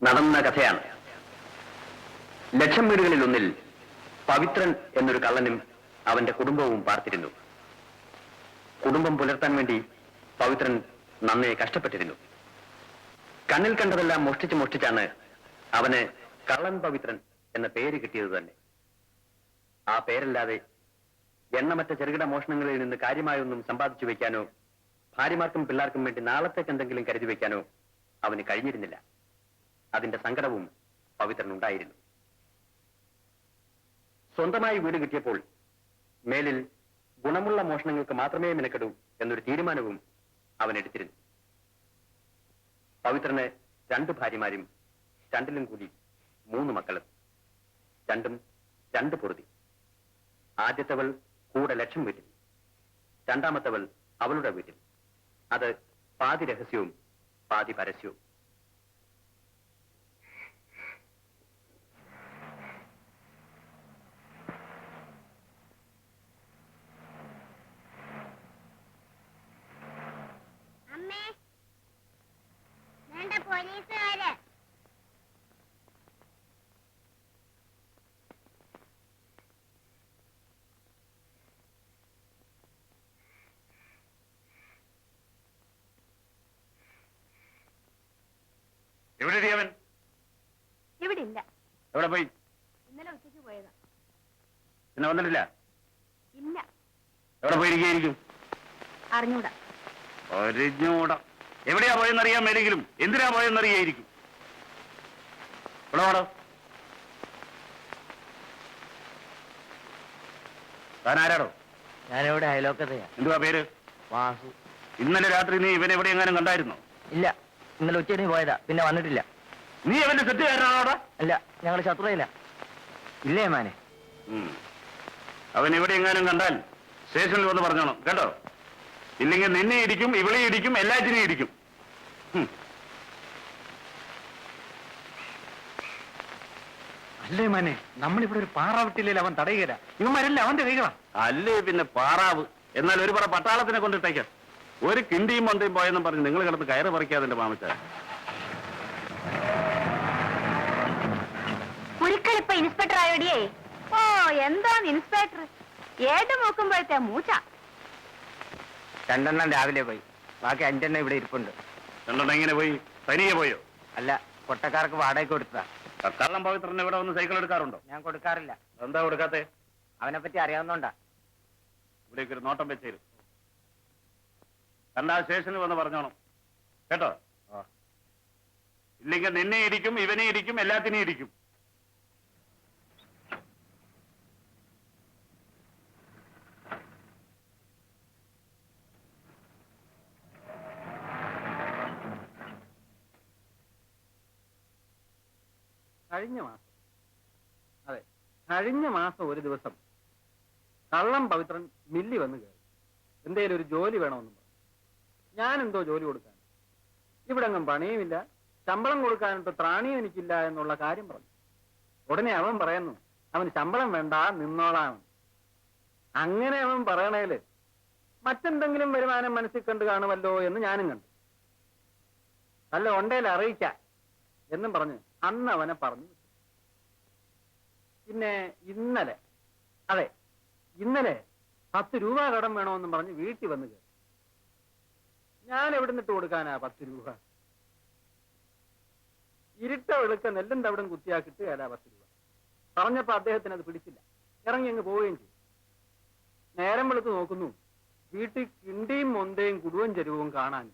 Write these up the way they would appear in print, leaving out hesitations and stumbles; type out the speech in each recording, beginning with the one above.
നടന്ന കഥയാണ്. ലക്ഷം വീടുകളിൽ ഒന്നിൽ പവിത്രൻ എന്നൊരു കള്ളനും അവന്റെ കുടുംബവും പാർത്തിരുന്നു. കുടുംബം പുലർത്താൻ വേണ്ടി പവിത്രൻ നന്നേ കഷ്ടപ്പെട്ടിരുന്നു. കണ്ണിൽ കണ്ടതെല്ലാം മോഷ്ടിച്ചാണ് അവന് കള്ളൻ പവിത്രൻ എന്ന പേര് കിട്ടിയത് തന്നെ. ആ പേരല്ലാതെ എണ്ണമറ്റ ചെറുകിട മോഷണങ്ങളിൽ നിന്ന് കാര്യമായൊന്നും സമ്പാദിച്ചു വയ്ക്കാനോ ഭാര്യമാർക്കും പിള്ളേർക്കും വേണ്ടി നാളത്തേക്ക് എന്തെങ്കിലും കരുതി വയ്ക്കാനോ അവന് കഴിഞ്ഞിരുന്നില്ല. അതിന്റെ സങ്കടവും പവിത്രനുണ്ടായിരുന്നു. സ്വന്തമായി വീട് കിട്ടിയപ്പോൾ മേലിൽ ഗുണമുള്ള മോഷണങ്ങൾക്ക് മാത്രമേ മെനക്കെടൂ എന്നൊരു തീരുമാനവും അവൻ എടുത്തിരുന്നു. പവിത്രന് 2 ഭാര്യമാരും 2 കൂടി 3 മക്കളും, 2 പൊറുതി. ആദ്യത്തവൾ കൂടെ ലക്ഷം വീട്ടിൽ, രണ്ടാമത്തവൾ അവളുടെ വീട്ടിൽ. അത് പാതി രഹസ്യവും പാതി പരസ്യവും. പോലീസുകാര് എവിടെ അവൻ? ഇവിടെ ഇല്ല. എവിടെ പോയി? ഇന്നലെ ഉച്ചയ്ക്ക് പോയതാ. പിന്നെ വന്നിട്ടില്ല? ഇല്ല. എവിടെ പോയിരിക്കും? അറിഞ്ഞൂടാ. എവിടെയാ പോയെന്നറിയാൻ മേലെങ്കിലും എന്തിനാ പോയെന്നറിയായിരിക്കും. ഇവിടെ വാടോ. താൻ ആരാടോ? ഞാനിവിടെ അയലോക്കത്തെയാ. എന്തുവാ പേര്? വാസു. ഇന്നലെ രാത്രി നീ ഇവനെ എവിടെ എങ്ങാനും കണ്ടായിരുന്നോ? ഇല്ല, ഇന്നലെ ഉച്ചയ്ക്ക് പോയതാ, പിന്നെ വന്നിട്ടില്ല. നീ അവന്റെ സെറ്റുകാരനാണോടാ? അല്ല, ഞങ്ങൾ ശത്രുതയില്ല. ഇല്ലേ മാനെ? അവൻ എവിടെ എങ്ങാനും കണ്ടാൽ സ്റ്റേഷനിൽ വന്ന് പറഞ്ഞോണം കേട്ടോ. ഇല്ലെങ്കിൽ നിന്നെ ഇടിക്കും, ഇവളെ ഇടിക്കും, എല്ലാറ്റിനെയും ഇടിക്കും. അല്ലേ മാനെ, നമ്മളിവിടെ ഒരു പാറാവിട്ടില്ലേ അവൻ തടയുകയില്ല. ഇവന്മാരെല്ലാം അവന്റെ കൈകളാ. അല്ലേ പിന്നെ പാറാവ്. എന്നാൽ ഒരു പറ പട്ടാളത്തിനെ കൊണ്ടിട്ടേക്കാം. ഒരു കിണ്ടിയും മൊന്തയും പോയെന്നും പറഞ്ഞ് നിങ്ങൾ കിടന്ന് കയറ് പറിക്കാതിന്റെ മാമച്ച. ഒരിക്കലിപ്പോ ഇൻസ്പെക്ടർ ആയോടിയേ. ഓ, എന്താണ് ഇൻസ്പെക്ടർ, ഏത് നോക്കുമ്പോഴത്തെ മൂച്ച. 2 രാവിലെ പോയി, ബാക്കി 5 ഇവിടെ ഇരിപ്പുണ്ട്. 2 എങ്ങനെ പോയി? തനിയെ പോയോ? അല്ല, കൊട്ടക്കാർക്ക് വാടകയ്ക്ക് കൊടുത്തതാ. കള്ളം പവിത്രന് ഇവിടെ വന്ന് സൈക്കിൾ എടുക്കാറുണ്ടോ? ഞാൻ കൊടുക്കാറില്ല. എന്താ കൊടുക്കാത്തെ? അവനെ പറ്റി അറിയാവുന്നോണ്ടാ. ഇവിടേക്ക് ഒരു നോട്ടം വെച്ചേരും. കണ്ടാ സ്റ്റേഷനിൽ വന്ന് പറഞ്ഞോണം കേട്ടോ. ഇല്ലെങ്കിൽ നിന്നെ ഇരിക്കും, ഇവനെ ഇരിക്കും, എല്ലാത്തിനെയും ഇരിക്കും. കഴിഞ്ഞ മാസം ഒരു ദിവസം കള്ളം പവിത്രൻ മില്ലി വന്ന് കയറി. എന്തേലും ഒരു ജോലി വേണമെന്നും പറഞ്ഞു. ഞാൻ എന്തോ ജോലി കൊടുക്കാൻ, ഇവിടെ അങ്ങും പണിയുമില്ല, ശമ്പളം കൊടുക്കാനിട്ട് ത്രാണിയും എനിക്കില്ല എന്നുള്ള കാര്യം പറഞ്ഞു. ഉടനെ അവൻ പറയുന്നു അവന് ശമ്പളം വേണ്ട, നിന്നോളാം. അങ്ങനെ അവൻ പറയണേല് മറ്റെന്തെങ്കിലും വരുമാനം മനസ്സിൽ കണ്ട് കാണുമല്ലോ എന്ന് ഞാനും കണ്ടു. നല്ല ഉണ്ടയിൽ അറിയിക്കാം എന്നും പറഞ്ഞ് അന്ന് അവനെ പറഞ്ഞു. പിന്നെ ഇന്നലെ 10 രൂപ കടം വേണമെന്നും പറഞ്ഞ് വീട്ടിൽ വന്ന് കയറി. ഞാൻ എവിടെ നിന്നിട്ട് കൊടുക്കാനാ 10 രൂപ? ഇരുട്ട വെളുക്ക നെല്ലും തവിടും കുത്തിയാ കിട്ടുകയല്ല 10 രൂപ. പറഞ്ഞപ്പോ അദ്ദേഹത്തിന് അത് പിടിച്ചില്ല, ഇറങ്ങി അങ്ങ് പോവുകയും ചെയ്തു. നേരം വെളുത്ത് നോക്കുന്നു, വീട്ടിൽ കിണ്ടിയും മൊന്തയും കുടുവൻ ചെരുവും കാണാൻ.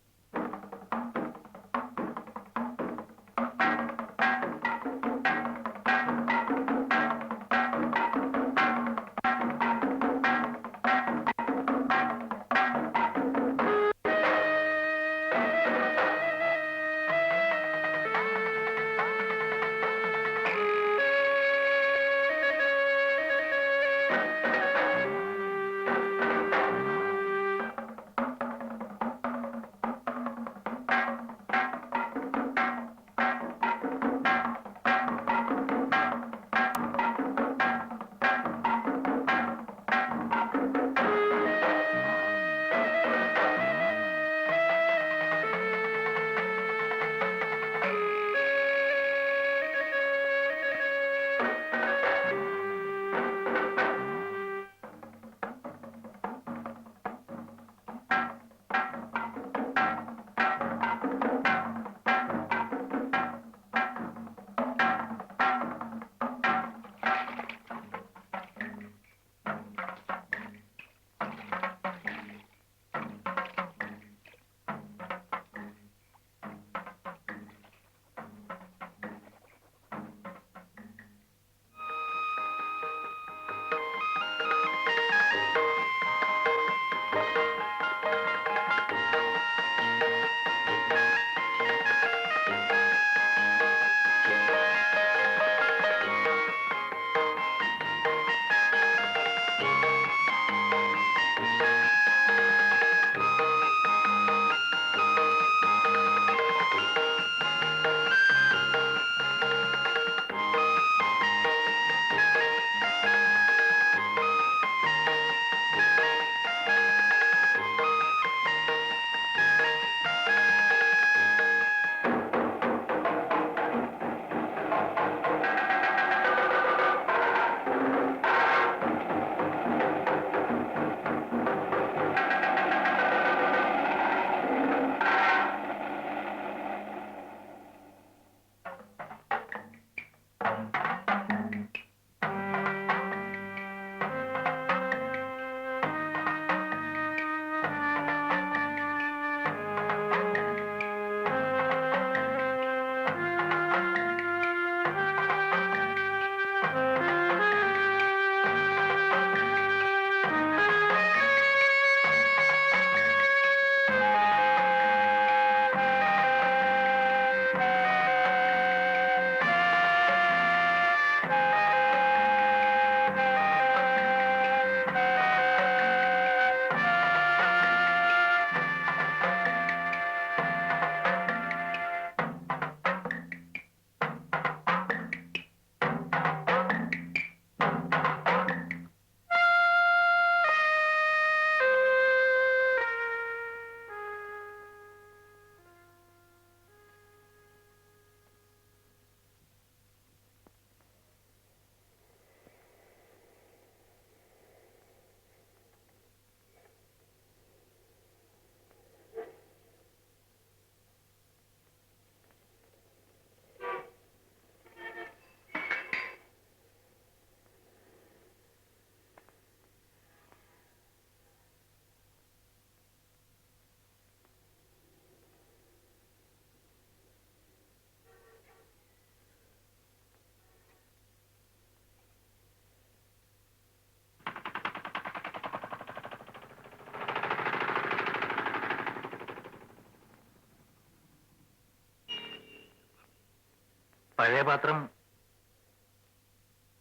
പഴയ പാത്രം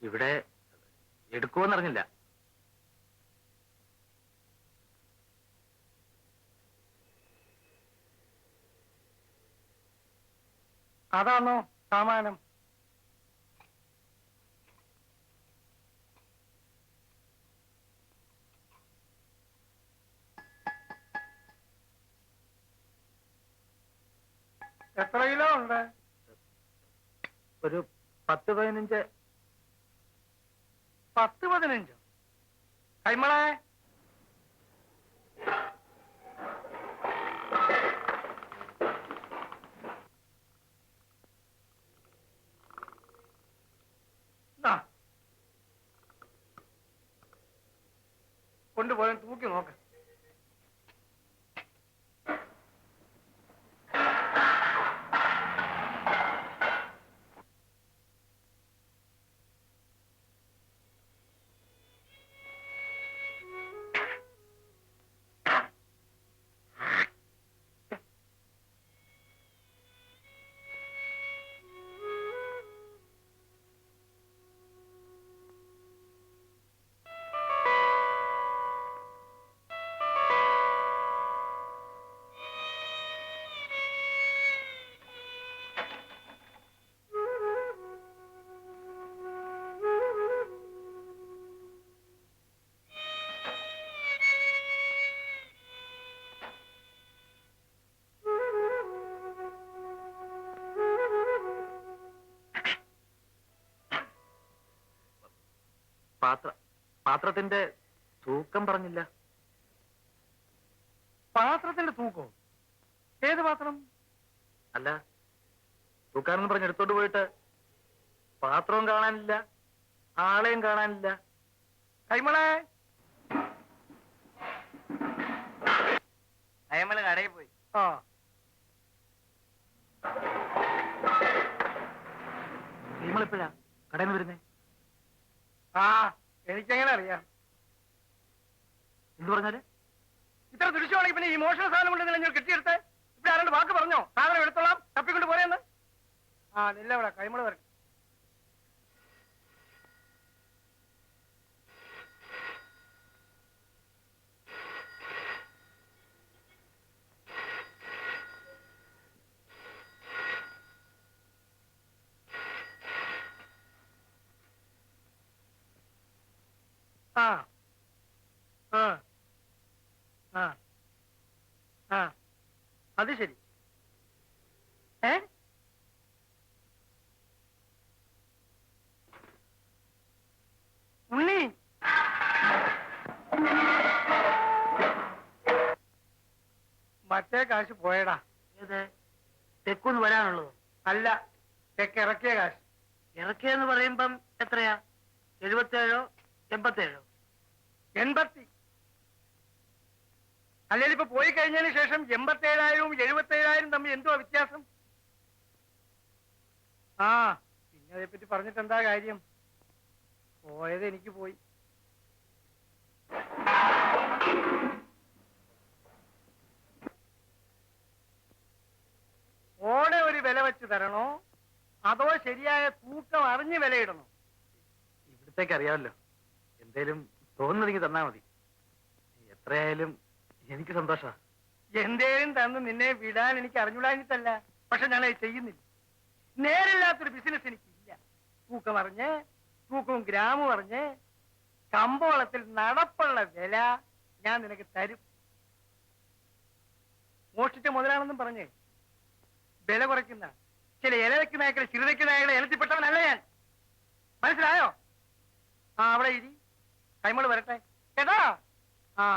ഇവിടെ എടുക്കുമെന്നറിഞ്ഞില്ല. അതാണോ സാമാനം? എത്ര കിലോ ഉണ്ട്? ഒരു 10-15. 10-15? കൈമളെ, കൊണ്ടുപോയാൽ തൂക്കി നോക്ക്. പാത്രത്തിന്റെ തൂക്കം പറഞ്ഞില്ല. പാത്രത്തിന്റെ തൂക്കോ? ഏത് പാത്രം? അല്ല, തൂക്കാനെന്ന് പറഞ്ഞ് എടുത്തോണ്ട് പോയിട്ട് പാത്രവും കാണാനില്ല, ആളെയും കാണാനില്ല. കൈമളെ, അയമള് കടയിൽ പോയി. ആ നിങ്ങളിപ്പോഴാ കടയിൽ നിന്ന് വരുന്നേ? ആ എനിക്കെങ്ങനെ അറിയാം? എന്ത് പറഞ്ഞാല്? ഇത്ര ദൃശ്യമാണെങ്കിൽ പിന്നെ ഈ മോഷണ സാധനം കൊണ്ട് നിങ്ങൾ കെട്ടിയെടുത്ത് ഇവിടെ ആരാണ്ട് വാക്ക് പറഞ്ഞോ സാധനം എടുത്തോളാം തപ്പിക്കൊണ്ട് പോരെന്ന്? ആ നില്ല ഇവിടെ കൈമള് വരട്ടെ. ആ ആ ആ ആ അത് ശരി. ഉണ്ണി, മറ്റേ കാശ് പോയടാ. ഏത്? തെക്കുന്ന് വരാനുള്ളതോ? അല്ല, തെക്ക് ഇറക്കിയ കാശ്. ഇറക്കിയെന്ന് പറയുമ്പം എത്രയാ? 77 87? 80. അല്ലെങ്കിൽ ഇപ്പൊ പോയി കഴിഞ്ഞതിന് ശേഷം 87,000 77,000 തമ്മിൽ എന്തോ വ്യത്യാസം? ആ പിന്നെ അതേപ്പറ്റി പറഞ്ഞിട്ട് എന്താ കാര്യം? പോയത് എനിക്ക് പോയി. ഓടെ ഒരു വില വെച്ച് തരണോ അതോ ശരിയായ തൂക്കം അറിഞ്ഞ് വിലയിടണോ? ഇവിടത്തേക്ക് അറിയാമല്ലോ, എന്തേലും തോന്നുന്നെങ്കിൽ തന്നാ മതി. എത്രയായാലും എനിക്ക് സന്തോഷ. എന്തേലും തന്ന് നിന്നെ വിടാൻ എനിക്ക് അറിഞ്ഞുകൂടാഞ്ഞിട്ടല്ല, പക്ഷെ ഞാൻ അത് ചെയ്യുന്നില്ല. നേരില്ലാത്തൊരു ബിസിനസ് എനിക്കില്ല. തൂക്കം അറിഞ്ഞ്, തൂക്കവും ഗ്രാമും അറിഞ്ഞ് കമ്പോളത്തിൽ നടപ്പുള്ള വില ഞാൻ നിനക്ക് തരും. മോഷ്ടിച്ച മുതലാണെന്നും പറഞ്ഞ് വില കുറയ്ക്കുന്ന ചില ഇലവയ്ക്ക് നായകളെ ചിറുതയ്ക്ക് നായകളെ ഇനത്തിൽപ്പെട്ടവനല്ല ഞാൻ. മനസ്സിലായോ? ആ അവിടെ ഇരി, കൈമള് വരട്ടെ കേട്ടോ. ആ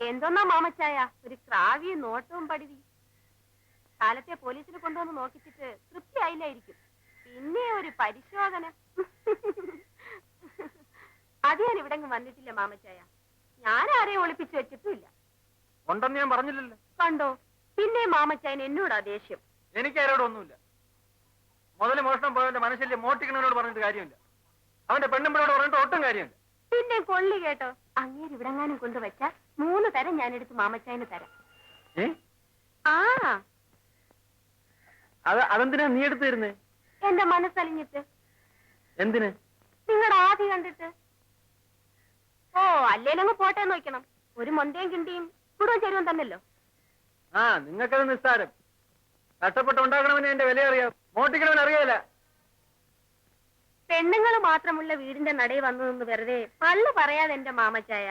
എന്തോന്നാ മാമച്ചായ ഒരു ക്രാവിയും നോട്ടവും പടിവി. കാലത്തെ പോലീസിന് കൊണ്ടുവന്ന് നോക്കിച്ചിട്ട് തൃപ്തി ആയില്ലായിരിക്കും. പിന്നെ ഒരു പരിശോധന. അത് ഞാൻ ഇവിടെ വന്നിട്ടില്ല മാമച്ചായ. ഞാൻ ആരെയും ഒളിപ്പിച്ചു വെച്ചിട്ടുമില്ല. ഉണ്ടെന്ന് ഞാൻ പറഞ്ഞില്ലല്ലോ. കണ്ടോ, പിന്നെ മാമച്ചായൻ എന്നോടാ ദേഷ്യം. എനിക്ക് ആരോടൊന്നുമില്ല. മുതല് മോഷണം പോയവന്റെ മനസ്സിലെ മോട്ടിക്കണവനോട് പറഞ്ഞിട്ട് കാര്യമില്ല. അവന്റെ പെണ്ണുമ്പിളോട് പറഞ്ഞിട്ട് ഒട്ടും കാര്യമില്ല. പിന്നെ കൊള്ളി കേട്ടോ, അങ്ങേര് ഇവിടെങ്ങാനും കൊണ്ടുവച്ച 3 തരം ഞാൻ എടുത്ത് മാമച്ചായന് തരാം. ആ അതെന്തിനാ നീ എടുത്തു തരുന്നേ? എന്റെ മനസ്സലിഞ്ഞിട്ട്. എന്തിന്? നിങ്ങളുടെ ആദ്യ കണ്ടിട്ട്. ഓ അല്ലേലങ്ങ് പോട്ടെ നോക്കണം. ഒരു മൊന്തയും കിണ്ടിയും കുടും ചെരുവും തന്നല്ലോ. ആ നിങ്ങൾക്കത് നിസ്സാരം. കഷ്ടപ്പെട്ട് ഉണ്ടാക്കണവന് എന്റെ വില അറിയാം, മോട്ടിക്കണവൻ അറിയാല. പെണ്ണുങ്ങൾ മാത്രമുള്ള വീടിന്റെ നടയിൽ വന്നു നിന്ന് വെറുതെ പള്ളു പറയാതെ എന്റെ മാമച്ചായ.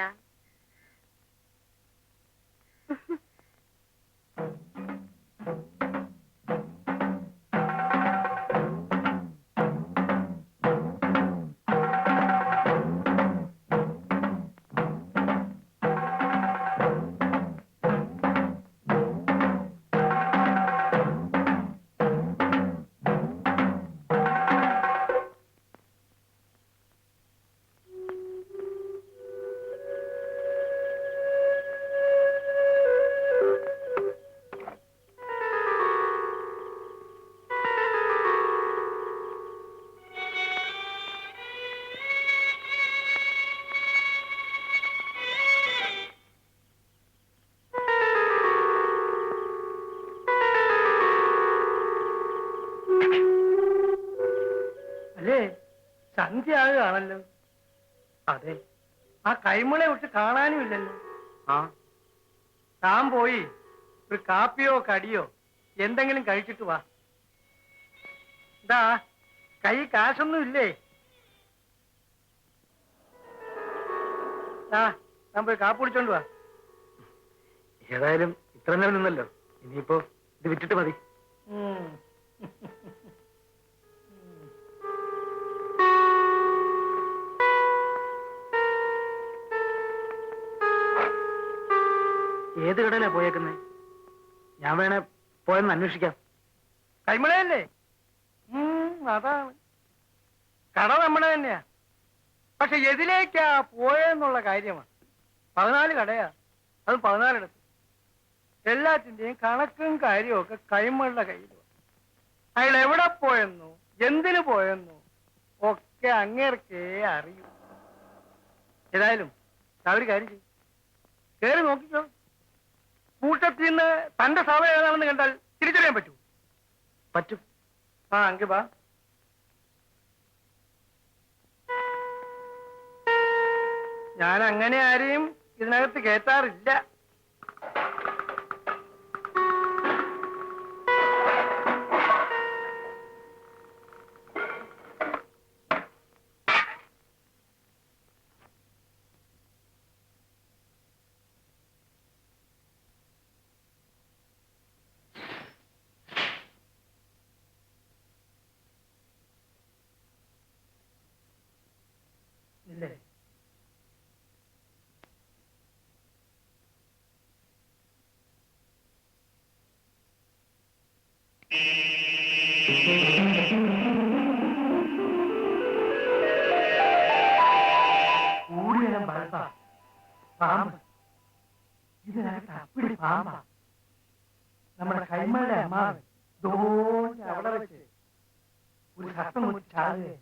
അല്ലേ, സന്ധ്യ ആകുകയാണല്ലോ. അതെ, ആ കൈമളെ വിട്ട് കാണാനും ഇല്ലല്ലോ. ആ താൻ പോയി ഒരു കാപ്പിയോ കടിയോ എന്തെങ്കിലും കഴിച്ചിട്ട് വാ. എന്താ കൈ കാശൊന്നും ഇല്ലേ? താൻ പോയി കാപ്പി കുടിച്ചോണ്ട് വാ. ഏതായാലും ഇത്ര നേരം നിന്നല്ലോ, ഇനിയിപ്പോ ഇത് വിറ്റിട്ട് മതി. ഏത് കടയിലാ പോയേക്കുന്നേ? ഞാൻ വേണേ പോയെന്ന് അന്വേഷിക്കാം. കൈമളയല്ലേ? അതാണ് കട നമ്മുടെ തന്നെയാ. പക്ഷെ എതിലേക്കാ പോയെന്നുള്ള കാര്യമാണ്. 14 കടയാ, അതും 14 ഇടത്ത്. എല്ലാത്തിന്റെയും കണക്കും കാര്യവും ഒക്കെ കൈമളുടെ കയ്യിലും. അയാൾ എവിടെ പോയെന്നോ എന്തിനു പോയെന്നോ ഒക്കെ അങ്ങേർക്കേ അറിയൂ. ഏതായാലും ഒരു കാര്യം ചെയ്യും, കേറി നോക്കിക്കോ. കൂട്ടത്തിൽ നിന്ന് തന്റെ സഭ ഏതാണെന്ന് കണ്ടാൽ തിരിച്ചറിയാൻ പറ്റൂ. പറ്റും. ആ അങ്കി വാ. ഞാൻ അങ്ങനെ ആരെയും ഇതിനകത്ത് കേറ്റാറില്ല. ഇല്ലേ? കൂടിയ പാമ്പ് ഇതിനകത്ത് അപ്പിടി പാമ്പാ. നമ്മുടെ കൈമളുടെ അമ്മാവൻ അവിടെ വെച്ച് ഒരു ശബ്ദം മുറിച്ചാകുക.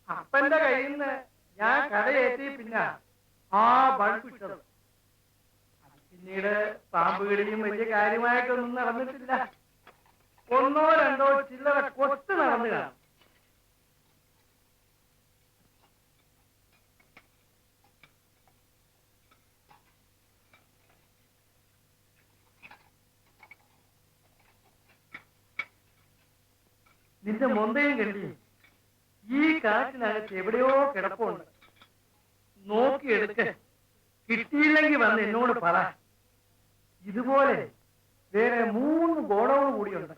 അപ്പന്റെ കയ്യിൽ നിന്ന് ഞാൻ കടയേറ്റി പിന്നെ ആ ബൾപ്പിട്ടത്. പിന്നീട് പാമ്പുകളിലും വലിയ കാര്യമായിട്ടൊന്നും നടന്നിട്ടില്ല. 1 or 2 ചില്ലറ കൊത്ത് നടന്നു കാണും. നിന്റെ മൊന്തയും കണ്ടി ഈ കാറ്റിനകത്ത് എവിടെയോ കിടപ്പുണ്ട്. നോക്കിയെടുക്ക. കിട്ടിയില്ലെങ്കിൽ വന്ന് എന്നോട് പറ. ഇതുപോലെ വേറെ 3 ഗോഡൗൺ കൂടിയുണ്ട്.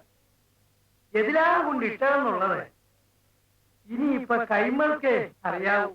എതിലാണ് കൊണ്ട് ഇട്ടതെന്നുള്ളത് ഇനിയിപ്പൊ കൈമൾക്കേ അറിയാവൂ.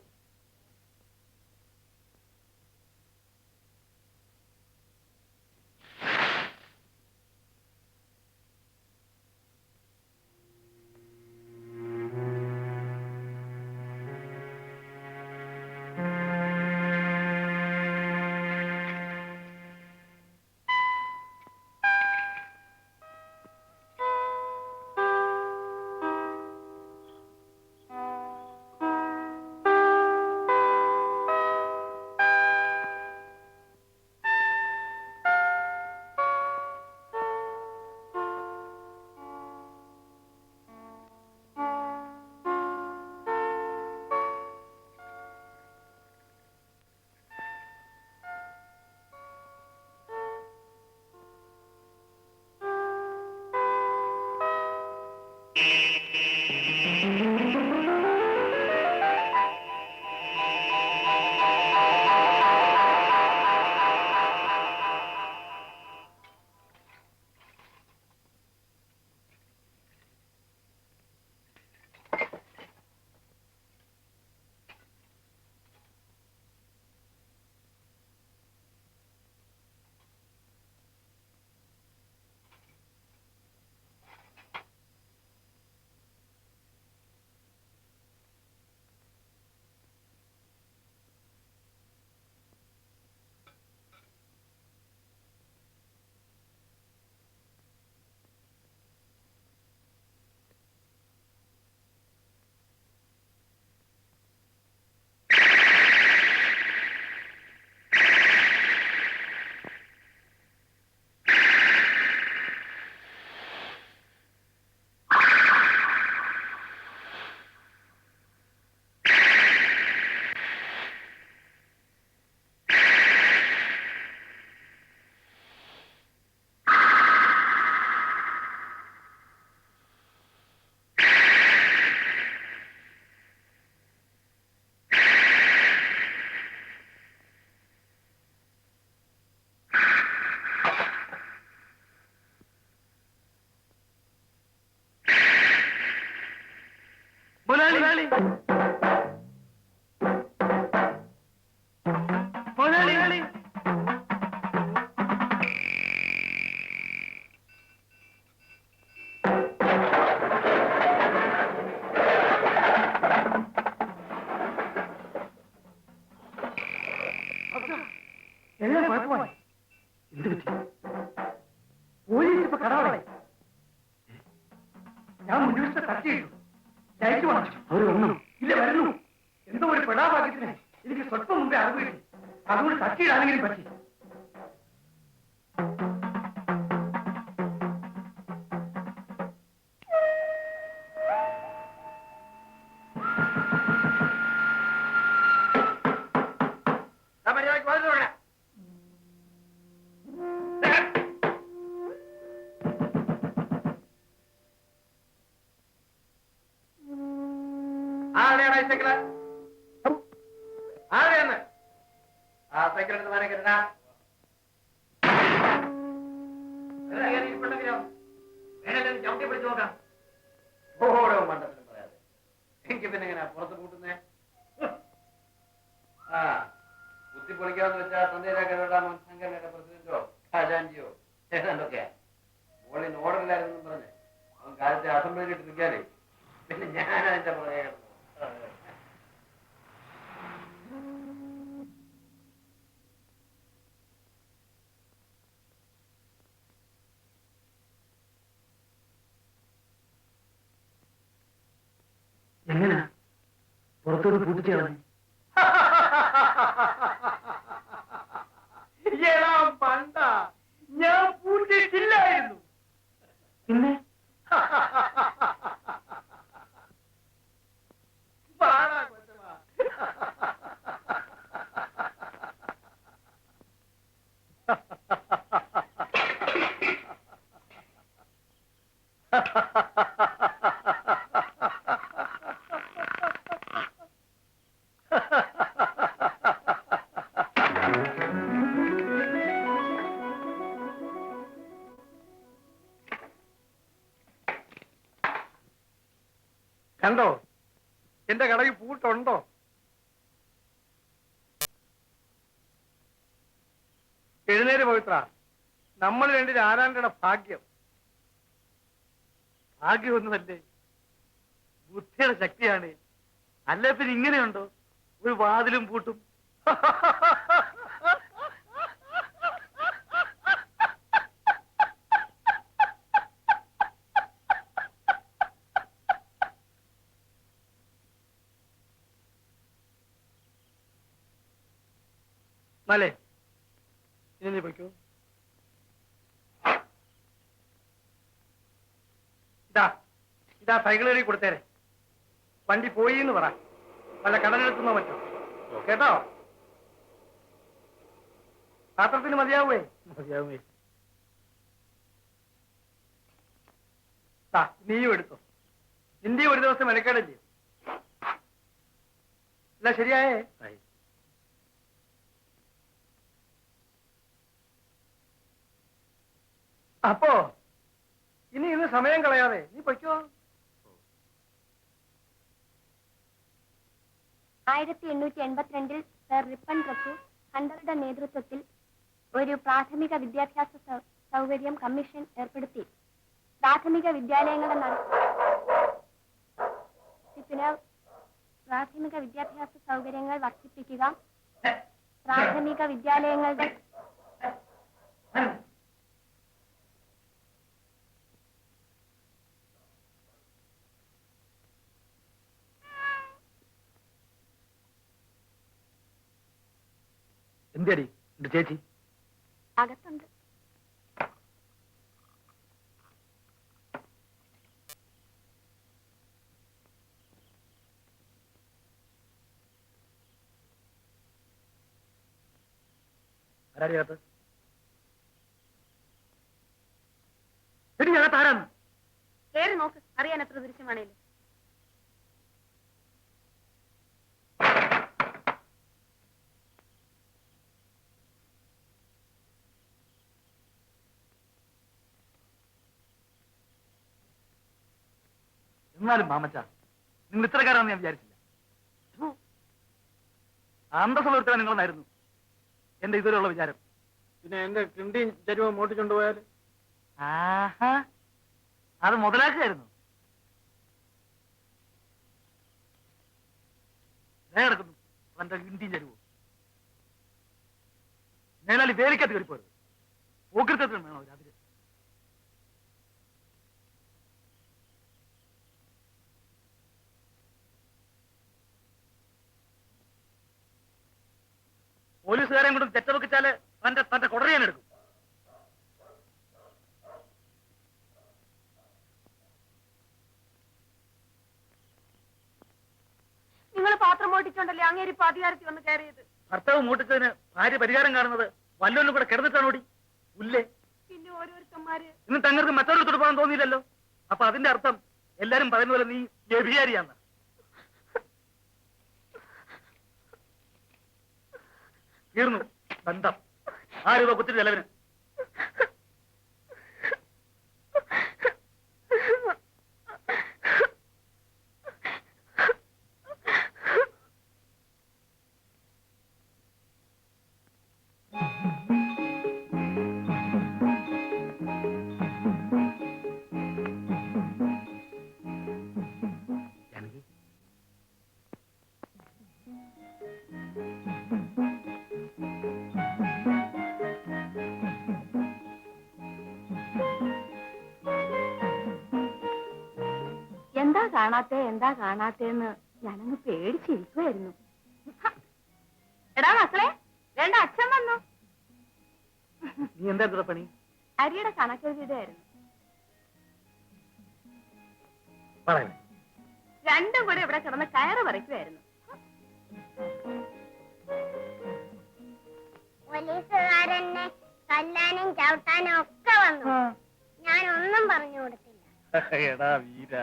മുതലാളി എല്ലാം കുഴപ്പമായി. എന്ത് പറ്റി? പോലീസ് ഇപ്പൊ കടവളെ. ഞാൻ മുൻവശത്തെ തട്ടിയിട്ടു. ലൈറ്റ് വാങ്ങിച്ചു. അവർ വന്നു? ഇല്ല, വരുന്നു. എന്തോ ഒരു പെടാഭാഗ്യത്തിന് എനിക്ക് സ്വല്പം മുമ്പേ അറിവ് കിട്ടി. അതുകൊണ്ട് തട്ടിയിടാനെങ്കിലും പറ്റി. ആരെയാണ് ഈ സൈക്കിള്? ആരെയാണ് ആ സൈക്കിൾ എടുത്ത് മാറി കരുതാ? വേണമെങ്കിലും ചവിട്ടി പിടിച്ചു നോക്കാം. ഓരോ മണ്ടത്തിലും പറയാതെ എനിക്ക് പിന്നെ എങ്ങനെയാ പുറത്ത് കൂട്ടുന്നേ? ആ കുത്തി പൊളിക്കാന്ന് വെച്ചാൽ തന്തേരാ സംഘടനയുടെ പ്രസിഡന്റോ ഖജാൻജിയോ ഏതാണ്ടൊക്കെയാ. മോളിൽ ഓർഡറില്ലായിരുന്നു പറഞ്ഞ് അവൻ കാലത്തെ അസംബ്ലിയിൽ ഇട്ട് നിൽക്കാനേ പിന്നെ ഞാൻ അതിന്റെ പുറകെ കിടന്നു. എങ്ങനാ പുറത്തോട്ട് പൂട്ടിച്ചേർന്ന്? പണ്ട ഞാൻ പൂട്ടിയിട്ടില്ലായിരുന്നു. പിന്നെ കണ്ടോ എന്റെ കടയിൽ പൂട്ടുണ്ടോ? എഴുന്നേര് പവിത്ര. നമ്മൾ രണ്ടിന് ആരാണ്ടയുടെ ഭാഗ്യം. ഭാഗ്യമൊന്നുമല്ലേ, ബുദ്ധിയുടെ ശക്തിയാണ്. അല്ല പിന്നെ ഇങ്ങനെയുണ്ടോ ഒരു വാതിലും പൂട്ടും? നല്ലേ, ഇനി നീ പൊയ്ക്കോ. ഇതാ സൈക്കിൾ കയറി കൊടുത്തേരെ. വണ്ടി പോയി എന്ന് പറ. വല്ല കടലെടുത്തുന്നോ മറ്റോ കേട്ടോ. പാത്രത്തിന് മതിയാവേ? മതിയാവേ. നീയും എടുത്തോ. നിന്റെയും ഒരു ദിവസം മെനക്കേടല്ലേ? അല്ല ശരിയായേ? അപ്പോ ഇനി ഇന്ന് സമയം കളയാതെ നീ പൊയ്ക്കോ. 1882 സർ റിപ്പൺ പ്രഭു ഹണ്ടറുടെ നേതൃത്വത്തിൽ ഒരു പ്രാഥമിക വിദ്യാഭ്യാസ സൗകര്യം കമ്മീഷൻ ഏർപ്പെടുത്തി. പ്രാഥമിക വിദ്യാലയങ്ങളുടെ നടത്തിപ്പിന് പ്രാഥമിക വിദ്യാഭ്യാസ സൗകര്യങ്ങൾ വർദ്ധിപ്പിക്കുക. പ്രാഥമിക വിദ്യാലയങ്ങളുടെ എന്തേടി എന്റെ ചേച്ചി? അകത്തുണ്ട്. ആരാടിയകത്ത്? എടി അകത്ത് ആരാന്ന്? കേറി നോക്ക്, അറിയാൻ എത്ര ദൃശ്യമാണേലും. എന്നാലും മാമച്ച നിങ്ങൾ ഇത്രക്കാരാണെന്ന് ഞാൻ വിചാരിച്ചില്ല. അന്തസ്സുള്ള ഒരുത്തരാ നിങ്ങളെന്നായിരുന്നു എന്റെ ഇതുവരെയുള്ള വിചാരം. പിന്നെ എന്റെ കിണ്ടിയും ചരുവം മോട്ടിക്കൊണ്ടുപോയാൽ ആഹാ, അത് മുതലാക്കുകയായിരുന്നു. കിടക്കുന്നു അവന്റെ കിണ്ടിയും ചരുവോ. മേലാളി വേലിക്കത്ത് കയറിപ്പോരുത്. പോക്കൃത്തത്തിനും വേണോ അതിര്. പോലീസുകാരെയും കൊണ്ട് തെറ്റവെച്ചാല് തന്റെ കൊടറിയാൻ എടുക്കും. നിങ്ങൾ പാത്രം ഓട്ടിച്ചോണ്ടല്ലേ അങ്ങേരി ഇപ്പൊ അധികാരത്തിൽ വന്ന് കയറിയത്? ഭർത്താവ് മൂട്ടിച്ചതിന് ഭാര്യ പരിഹാരം കാണുന്നത് വല്ലൊന്നും കൂടെ കിടന്നിട്ടാണോടി ഉല്ലേ? പിന്നെ ഓരോരുത്തന്മാര് ഇന്ന് തങ്ങൾക്ക് മറ്റൊരു തുടപ്പാൻ തോന്നിയില്ലല്ലോ. അപ്പൊ അതിന്റെ അർത്ഥം എല്ലാരും പറയുന്ന പോലെ നീ വ്യഭിചാരിയാന്ന്. തീർന്നു ബന്ധം. 6 രൂപ കുത്തിരി ചെലവിന്. എന്താ കാണാത്തേന്ന് ഞാനങ്ങ് പേടിച്ചിരിക്കുമായിരുന്നു. എടാ മക്കളെ, വേണ്ട അച്ഛൻ വന്നു. നീ എന്താ പണി? അരിയുടെ കണക്കെഴുതിയിടായിരുന്നു. രണ്ടും കൂടെ ഇവിടെ കിടന്ന് കയറ് പറിക്കുമായിരുന്നു. പോലീസുകാരനെ തല്ലാനും ചവിട്ടാനും ഒക്കെ വന്നു. ഞാനൊന്നും പറഞ്ഞു കൊടുത്തില്ല. എടാ വീര,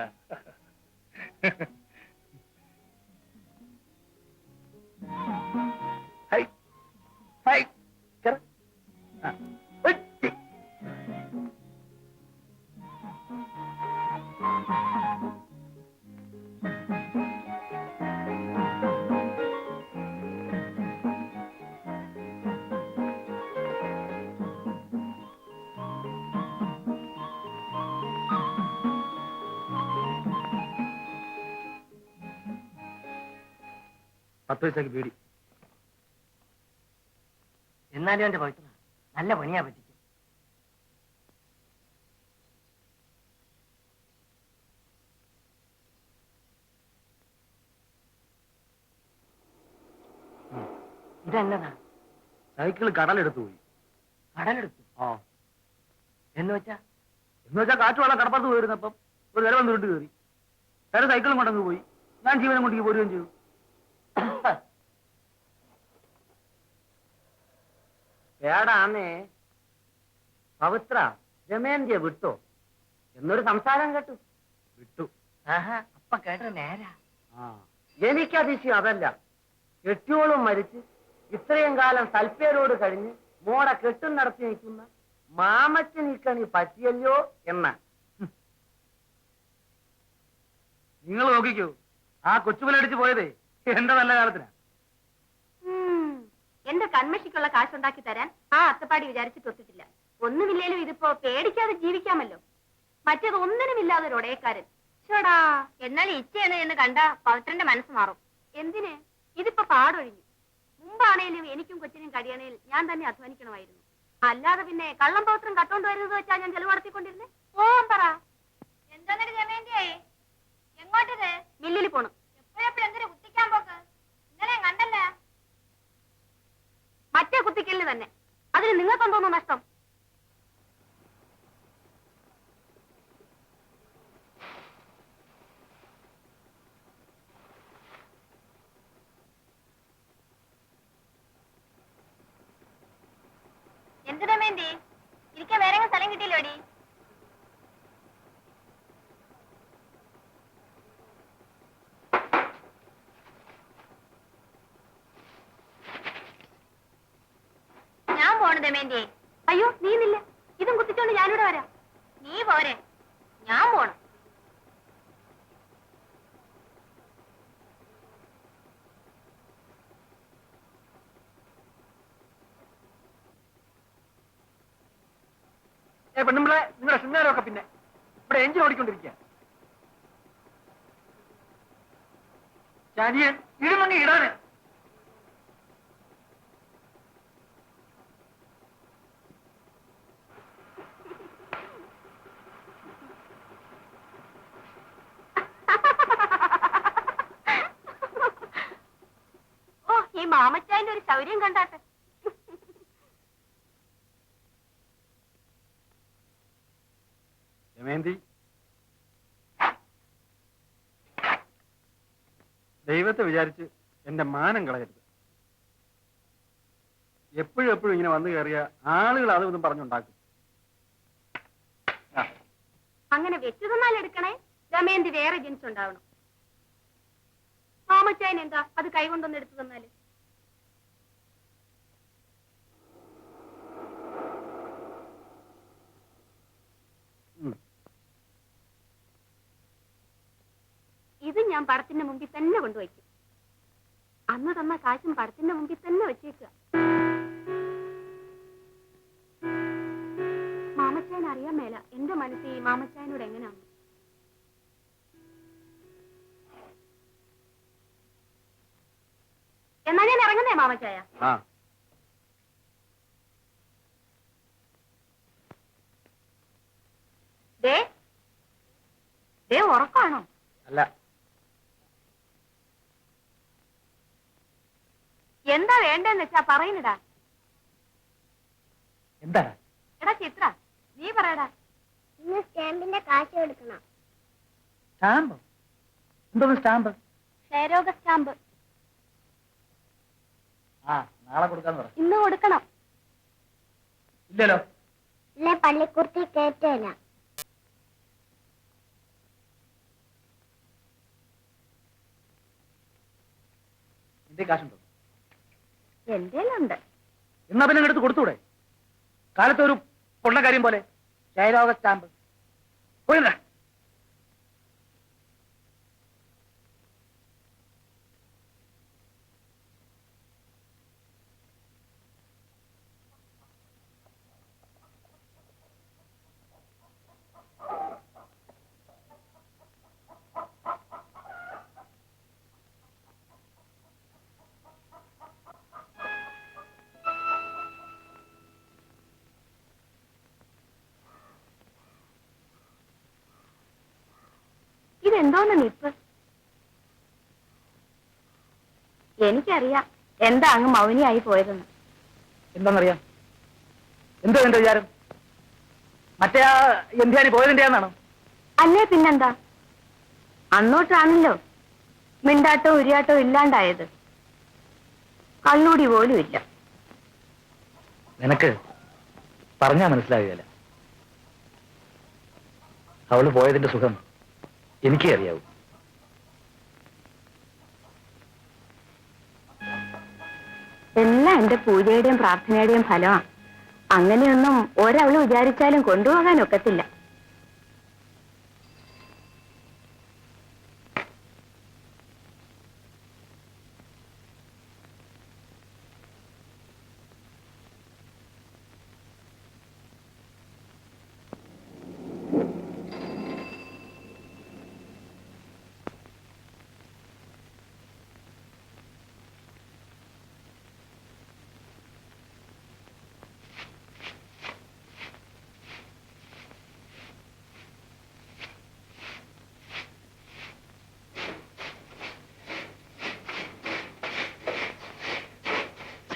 പത്ത് പൈസക്ക് പേടി. എന്നാലും എന്റെ പവിത്ര നല്ല പണിയാ പറ്റിച്ചു. ഇതെന്നതാ? സൈക്കിള് കടലെടുത്തു പോയി. കടലെടുത്തു? ആ, എന്ന് വെച്ചാ കാറ്റ് വെള്ളം കടപ്പുറത്ത് പോയിരുന്നപ്പം ഒരു വില വന്ന് വിട്ട് കയറി. വേറെ സൈക്കിളും കൊണ്ടങ്ങ് പോയി. ഞാൻ ജീവനം കൊണ്ടേക്ക് പോരുകയും ചെയ്തു. ഏടാന്നേ പവിത്ര രമേന്ദ്യ വിട്ടോ എന്നൊരു സംസാരം കേട്ടു. വിട്ടു. അപ്പ കേട്ട നേരാ. എനിക്കതിശയം അതല്ല. കെട്ടിയോളും മരിച്ച് ഇത്രയും കാലം സൽപ്പേരോട് കഴിഞ്ഞ് മോടെ കെട്ടും നടത്തി നിൽക്കുന്ന മാമച്ചൻ നിൽക്കണി പറ്റിയല്ലോ എന്ന. നിങ്ങൾ നോക്കിക്കോ, ആ കൊച്ചുമലടിച്ച് പോയതേ എന്റെ നല്ല കാലത്തിനാ. എന്റെ കൺമഷിക്കുള്ള കാശുണ്ടാക്കി തരാൻ ആ അത്തപ്പാടി വിചാരിച്ചിട്ടൊത്തിട്ടില്ല. ഒന്നുമില്ലേലും ഇതിപ്പോ പേടിക്കാതെ ജീവിക്കാമല്ലോ. മറ്റേത് ഒന്നിനുമില്ലാതെ ഒരു ഒടയക്കാരൻ. ചേടാ, എന്നാൽ ഇച്ചയാണ് എന്ന് കണ്ട പവിത്രന്റെ മനസ്സ് മാറും. എന്തിന്? ഇതിപ്പോ പാടൊഴിഞ്ഞു. മുമ്പാണേലും എനിക്കും കൊച്ചിനും കഴിയണേൽ ഞാൻ തന്നെ അധ്വാനിക്കണമായിരുന്നു. അല്ലാതെ പിന്നെ കള്ളം പവിത്രം കട്ടോണ്ട് വരുന്നത് വെച്ചാ ഞാൻ ചെലവ് നടത്തിക്കൊണ്ടിരുന്നേ. ഓൻ പറ. എന്താന്നിട്ട് ജമേന്തിയായി എങ്ങോട്ടത്? മില്ലിൽ പോണു. എപ്പോഴെപ്പോഴും എന്തിനു കുത്തിക്കാൻ പോക്ക്? ഇന്നലെ കണ്ടല്ല. മറ്റേ കുത്തിക്കലിന് തന്നെ. അതിന് നിങ്ങൾക്കെന്തോന്നു നഷ്ടം? എന്തിനാ വേണ്ടി ഇരിക്കാൻ വേറെ സ്ഥലം കിട്ടിയില്ലോടി? ഞാൻ പോണു ദമേന്തി. അയ്യോ, നീ നില്ല. ഇതും കുത്തിച്ചോണ്ട് ഞാനിവിടെ വരാം. നീ പോരെ, ഞാൻ പോണം. പെണ്ണുമ്പളെ നിങ്ങളുടെ ശൃംഗാരമൊക്കെ പിന്നെ ഇവിടെ എഞ്ചിൻ ഓടിക്കൊണ്ടിരിക്കുക. ചാനിയൻ ഇടുമങ്ങി ഇടാന്. ഓ, ഈ മാമച്ചായന്റെ ഒരു ശൗര്യം കണ്ടാട്ടെ. ദമയന്തി, ദൈവത്തെ വിചാരിച്ച് എന്റെ മാനം കളയരുത്. എപ്പോഴും എപ്പോഴും ഇങ്ങനെ വന്നു കയറിയ ആളുകൾ അതും പറഞ്ഞുണ്ടാക്കും. അങ്ങനെ വെച്ചു തന്നാൽ എടുക്കണേ. ദമയന്തി വേറെ ജനിച്ചുണ്ടാവണം. മാമച്ചായൻ എന്താ അത് കൈകൊണ്ടൊന്ന് എടുത്തു തന്നാല്? ഇത് ഞാൻ പടത്തിന്റെ മുമ്പിൽ തന്നെ കൊണ്ടുവയ്ക്കും. അന്ന് തന്ന കാശും പടത്തിന്റെ മുമ്പിൽ തന്നെ വെച്ചേക്കുക. മാമച്ചായൻ അറിയാൻ മേല എന്റെ മനസ്സിൽ മാമച്ചായനോട് എങ്ങനെയാണ്. എന്നാ ഞാൻ ഇറങ്ങുന്നേ മാമച്ചായ. ദേ ഉറക്കാണോ? അല്ല. എന്താ വേണ്ടെന്ന് വെച്ചാ പറയുന്നടാ. എന്താ? എടാ ചിത്ര, നീ പറയടാ. ഇന്ന് സ്റ്റാമ്പിന്റെ കാശ് എടുക്കണം. സ്റ്റാമ്പ്? എന്തോന്ന് സ്റ്റാമ്പ്? ക്ഷയരോഗ സ്റ്റാമ്പ്. ആ, നാളെ കൊടുക്കാന്ന് പറ. ഇന്ന് കൊടുക്കണം. ഇല്ലല്ലോ. ഇല്ലേ പള്ളിക്കുർത്തി കേറ്റില്ല. എന്റെ കാശുണ്ടോ? എന്തേലുണ്ട്. എന്നാ പിന്നെ എടുത്ത് കൊടുത്തൂടെ? കാലത്ത് ഒരു പൊണ്ണക്കാര്യം പോലെ ക്ഷയരോഗ സ്റ്റാമ്പ് പോയില്ല. ഇതെന്തോന്ന് നിപ്പ്? എനിക്കറിയാം എന്താ അങ്ങ് മൗനിയായി പോയതെന്ന്. എന്താണെന്നറിയാം? എന്തോ എന്റെ വിചാരം? മറ്റേ ആ എന്തിയാനി പോയതിന്റെയാണോ? അല്ലേ പിന്നെന്താ? അന്നോട്ടാണല്ലോ മിണ്ടാട്ടോ ഉരിയാട്ടോ ഇല്ലാണ്ടായത്. കള്ളൂടി പോലും ഇല്ല. നിനക്ക് പറഞ്ഞാ മനസ്സിലാകുകയല്ല. അവള് പോയതിന്റെ സുഖം എനിക്കേ അറിയാവൂ. എല്ലാം എന്റെ പൂജയുടെയും പ്രാർത്ഥനയുടെയും ഫലമാണ്. അങ്ങനെയൊന്നും ഒരവള് വിചാരിച്ചാലും കൊണ്ടുപോകാൻ ഒക്കത്തില്ല.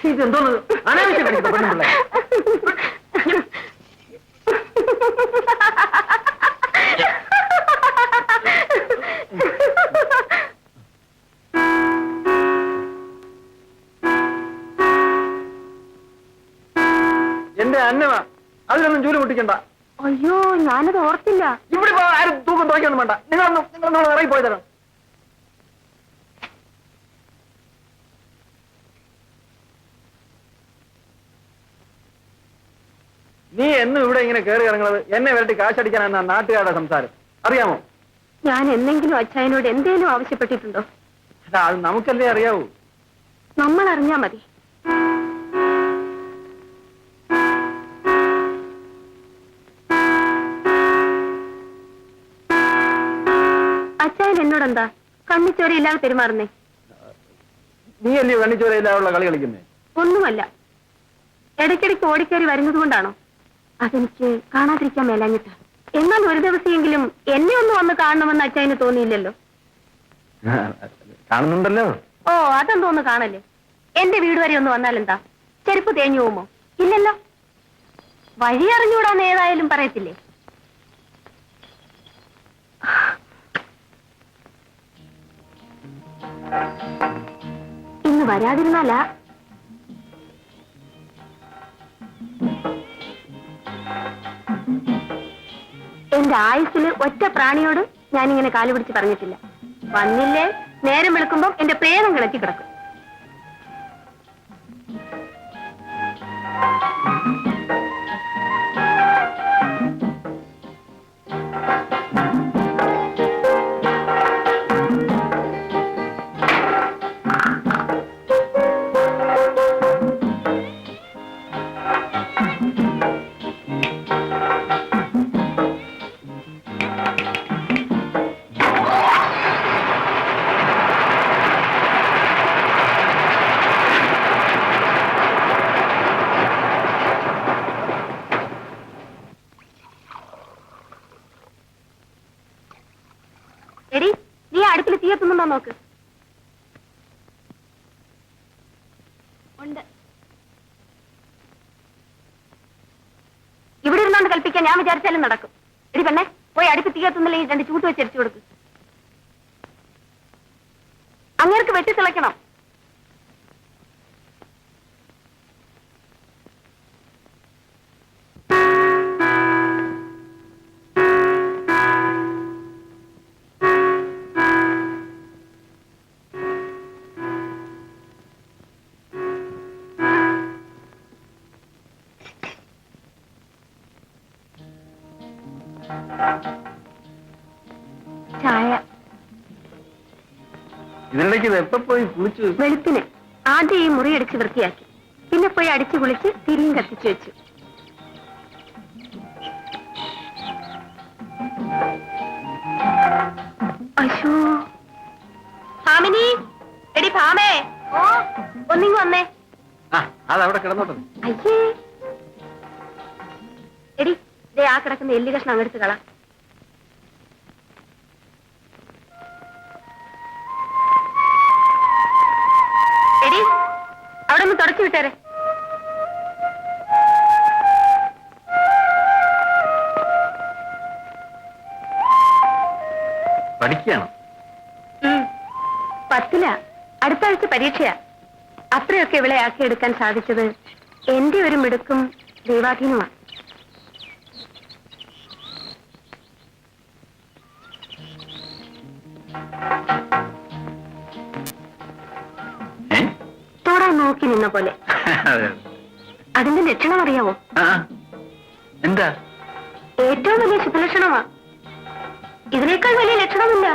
ഇതെന്തോന്ന് അനാവശ്യം കാണിക്കുന്ന പെണ്ണുപിള്ളേ? എന്റെ അന്നവാ, അതിലൊന്നും ജോലി പൊട്ടിക്കണ്ട. അയ്യോ, ഞാനത് ഓർത്തില്ല. ഇവിടെ ആരും തൂക്കം തുറക്കൊന്നും വേണ്ട. നിങ്ങളൊന്നും ഇറങ്ങി പോയി തരാം. നീ എന്നും ഇവിടെ ഇങ്ങനെ കയറി ഇറങ്ങുന്നത് എന്നെ വരട്ടി കാശടിക്കാനാണ് നാട്ടുകാരുടെ സംസാരം, അറിയാമോ? ഞാൻ എന്തെങ്കിലും അച്ഛനോട് എന്തേലും ആവശ്യപ്പെട്ടിട്ടുണ്ടോ? അതാ, അത് നമുക്കല്ലേ അറിയാവൂ. നമ്മൾ അറിഞ്ഞാ മതി. അച്ചായൻ എന്നോടെന്താ കണ്ണിച്ചോരയില്ലാതെ പെരുമാറുന്നേ? നീ അല്ലയോ കണ്ണിച്ചോരയില്ലാതുള്ള കളി കളിക്കുന്നേ? ഒന്നുമല്ല, ഇടയ്ക്കിടയ്ക്ക് ഓടിക്കയറി വരുന്നത് കൊണ്ടാണോ? അതെനിക്ക് കാണാതിരിക്കാൻ മേലാഞ്ഞിട്ടാ. എന്നാൽ ഒരു ദിവസമെങ്കിലും എന്നെ ഒന്ന് വന്ന് കാണണമെന്ന് അച്ചായന് തോന്നിയില്ലല്ലോ? കാണുന്നുണ്ടല്ലോ. ഓ, അതെന്തോന്ന് കാണല്ലേ? എന്റെ വീട് വരെ ഒന്ന് വന്നാലെന്താ, ചെരുപ്പ് തേഞ്ഞു പോകുമോ? ഇല്ലല്ലോ. വഴി അറിഞ്ഞൂടാന്ന് ഏതായാലും പറയത്തില്ലേ? ഇന്ന് വരാതിരുന്നാലാ. എന്റെ ആയുസ്സില് ഒറ്റ പ്രാണിയോട് ഞാനിങ്ങനെ കാല് പിടിച്ച് പറഞ്ഞിട്ടില്ല. വന്നില്ലേ, നേരം വെളുക്കുമ്പം എന്റെ പ്രേതം കിടക്കി കിടക്കും. എടി, നീ അടുപ്പിൽ തീയത്തുന്നുണ്ടോ നോക്ക്. ഉണ്ട്. ഇവിടെ ഇരുന്നോണ്ട് കൽപ്പിക്കാൻ ഞാൻ വിചാരിച്ചാലും നടക്കും. എടി പെണ്ണെ, പോയി അടുപ്പ് തീയത്തുന്നില്ലെങ്കിൽ 2 ചൂട്ട് വെച്ച് അരിച്ചു കൊടുക്കും. അങ്ങേർക്ക് വെട്ടി തിളയ്ക്കണം. ചായ. ഇതിനിടയ്ക്ക് ഇത് എപ്പോ പോയി കുളിച്ചു? വെളുപ്പിന് ആദ്യം ഈ മുറി അടിച്ച് വൃത്തിയാക്കി, പിന്നെ പോയി അടിച്ചു കുളിച്ച് തിരിയും കത്തിച്ചു വെച്ചു. അശോ, ഭാമിനി, എടി ഭാമേ, ഓ ഒന്നിങ്ങ് വന്നേ. ആ, അതവിടെ കിടന്നോട്ടെ. അയ്യേ, എടി ദേ ആ കിടക്കുന്ന എല്ലി കഷ്ണം അങ്ങെടുത്ത് കള. എടി അവിടെ ഒന്ന് തുടച്ചു വിട്ടേരെ. പഠിക്കുകയാണോ? 10ലാ, അടുത്ത ആഴ്ച പരീക്ഷയാ. അത്രയൊക്കെ ഇവളെ ആക്കിയെടുക്കാൻ സാധിച്ചത് എന്റെ ഒരു മിടുക്കും ദൈവാധീനമാണ്. തോടാൻ നോക്കി നിന്ന പോലെ. അതിന്റെ ലക്ഷണം അറിയാവോ? എന്താ? ഏറ്റവും വലിയ ശുഭലക്ഷണമാ. ഇതിനേക്കാൾ വലിയ ലക്ഷണമില്ല.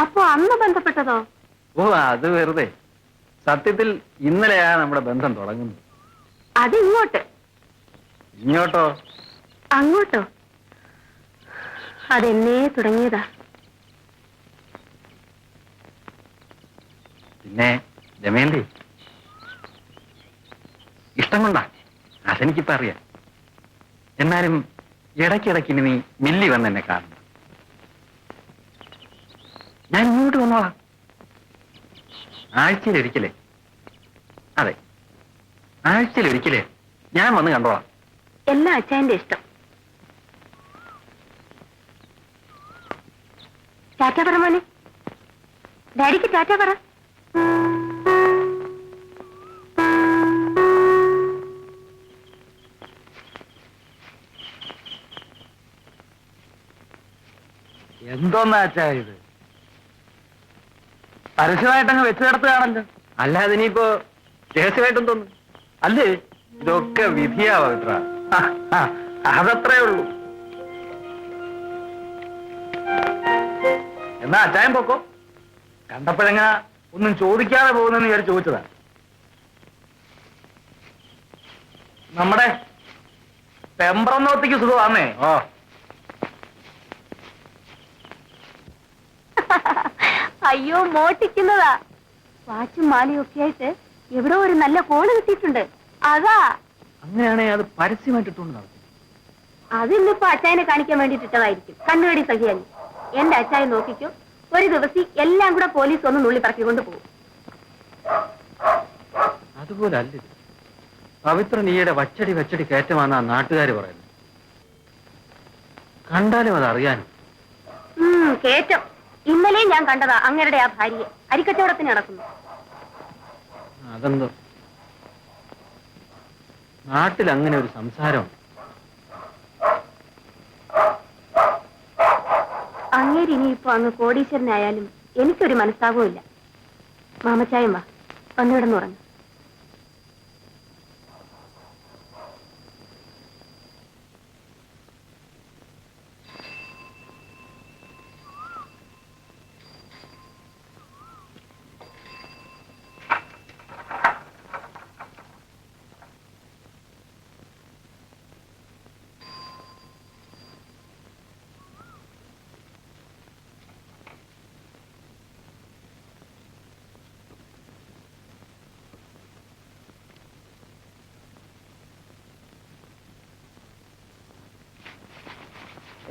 അപ്പൊ അന്ന് ബന്ധപ്പെട്ടതോ? ഓ, അത് വെറുതെ. സത്യത്തിൽ ഇന്നലെയാ നമ്മുടെ ബന്ധം തുടങ്ങുന്നത്. അത് ഇങ്ങോട്ട്. ഇങ്ങോട്ടോ? അങ്ങോട്ടോ? അതെന്നേ തുടങ്ങിയതാ. പിന്നെ ദമയന്തി, ഇഷ്ടം കൊണ്ടാ, അതെനിക്കിപ്പോ അറിയാം. എന്നാലും ഇടയ്ക്കിടയ്ക്ക് ഇനി നീ മില്ലി വന്ന് എന്നെ കാണണം. ഞാൻ ഇങ്ങോട്ട് വന്നോളാം. ആഴ്ചയിലൊരിക്കലേ, അതെ, ആഴ്ചയിലൊരിക്കലേ ഞാൻ വന്ന് കണ്ടോളാം. എല്ലാം അച്ഛന്റെ ഇഷ്ടം. ടാറ്റ പറ മോനെ. ഡാഡിക്ക് ടാറ്റ പറ. എന്തോന്നാച്ചാ ഇത്? പരസ്യമായിട്ടങ്ങ് വെച്ചു കിടത്തുകയാണല്ലോ. അല്ലാതെ ഇനിയിപ്പോ രഹസ്യമായിട്ടും തോന്നും അല്ലേ? ഇതൊക്കെ വിധിയാ പവിത്ര. അതത്രേ ഉള്ളൂ. എന്നാ അച്ചായം പൊക്കോ. കണ്ടപ്പോഴെങ്ങ ഒന്നും ചോദിക്കാതെ പോകുന്നെന്ന് വിചാരിച്ച് ചോദിച്ചതാ. നമ്മുടെ പെമ്പ്രന്നോത്തിക്ക് സുഖമാന്നേ. ഓ അയ്യോ മോട്ടിക്കുന്നതാ. വാച്ചും മാലയും ഒക്കെ ആയിട്ട് എവിടോ ഒരു നല്ല കോള് കിട്ടിയിട്ടുണ്ട്. അതാ. അങ്ങനെയാണെ അത് പരസ്യമായിട്ടിട്ടുണ്ട് നടക്കും. അതിന്നിപ്പോ അച്ചായനെ കാണിക്കാൻ വേണ്ടിട്ടിട്ടതായിരിക്കും. കണ്ണുകടി സഹിയാലി. എന്റെ അച്ചായൻ നോക്കിക്കോ, ഒരു ദിവസം എല്ലാം കൂടെ പോലീസ് ഒന്ന് നുള്ളി പറക്കിക്കൊണ്ട് പോകും. അതുപോലെ അല്ല ഇത്. പവിത്രൻ ഈയിടെ വച്ചടി കയറ്റമാണെന്നാ നാട്ടുകാർ പറയുന്നത്. കണ്ടാലും അത് അറിയാനും. കേറ്റം. ഇന്നലെയും ഞാൻ കണ്ടതാ അങ്ങരുടെ ആ ഭാര്യയെ അരിക്കച്ചവടത്തിന് നടക്കുന്നു. അതെന്തോ നാട്ടിൽ അങ്ങനെ ഒരു സംസാരമുണ്ട്. അങ്ങേര് ഇനിയിപ്പോ അങ്ങ് കോടീശ്വരനായാലും എനിക്കൊരു മനസ്താപവും. മാമച്ചായം വാ, വന്നിവിടെന്ന് പറഞ്ഞു.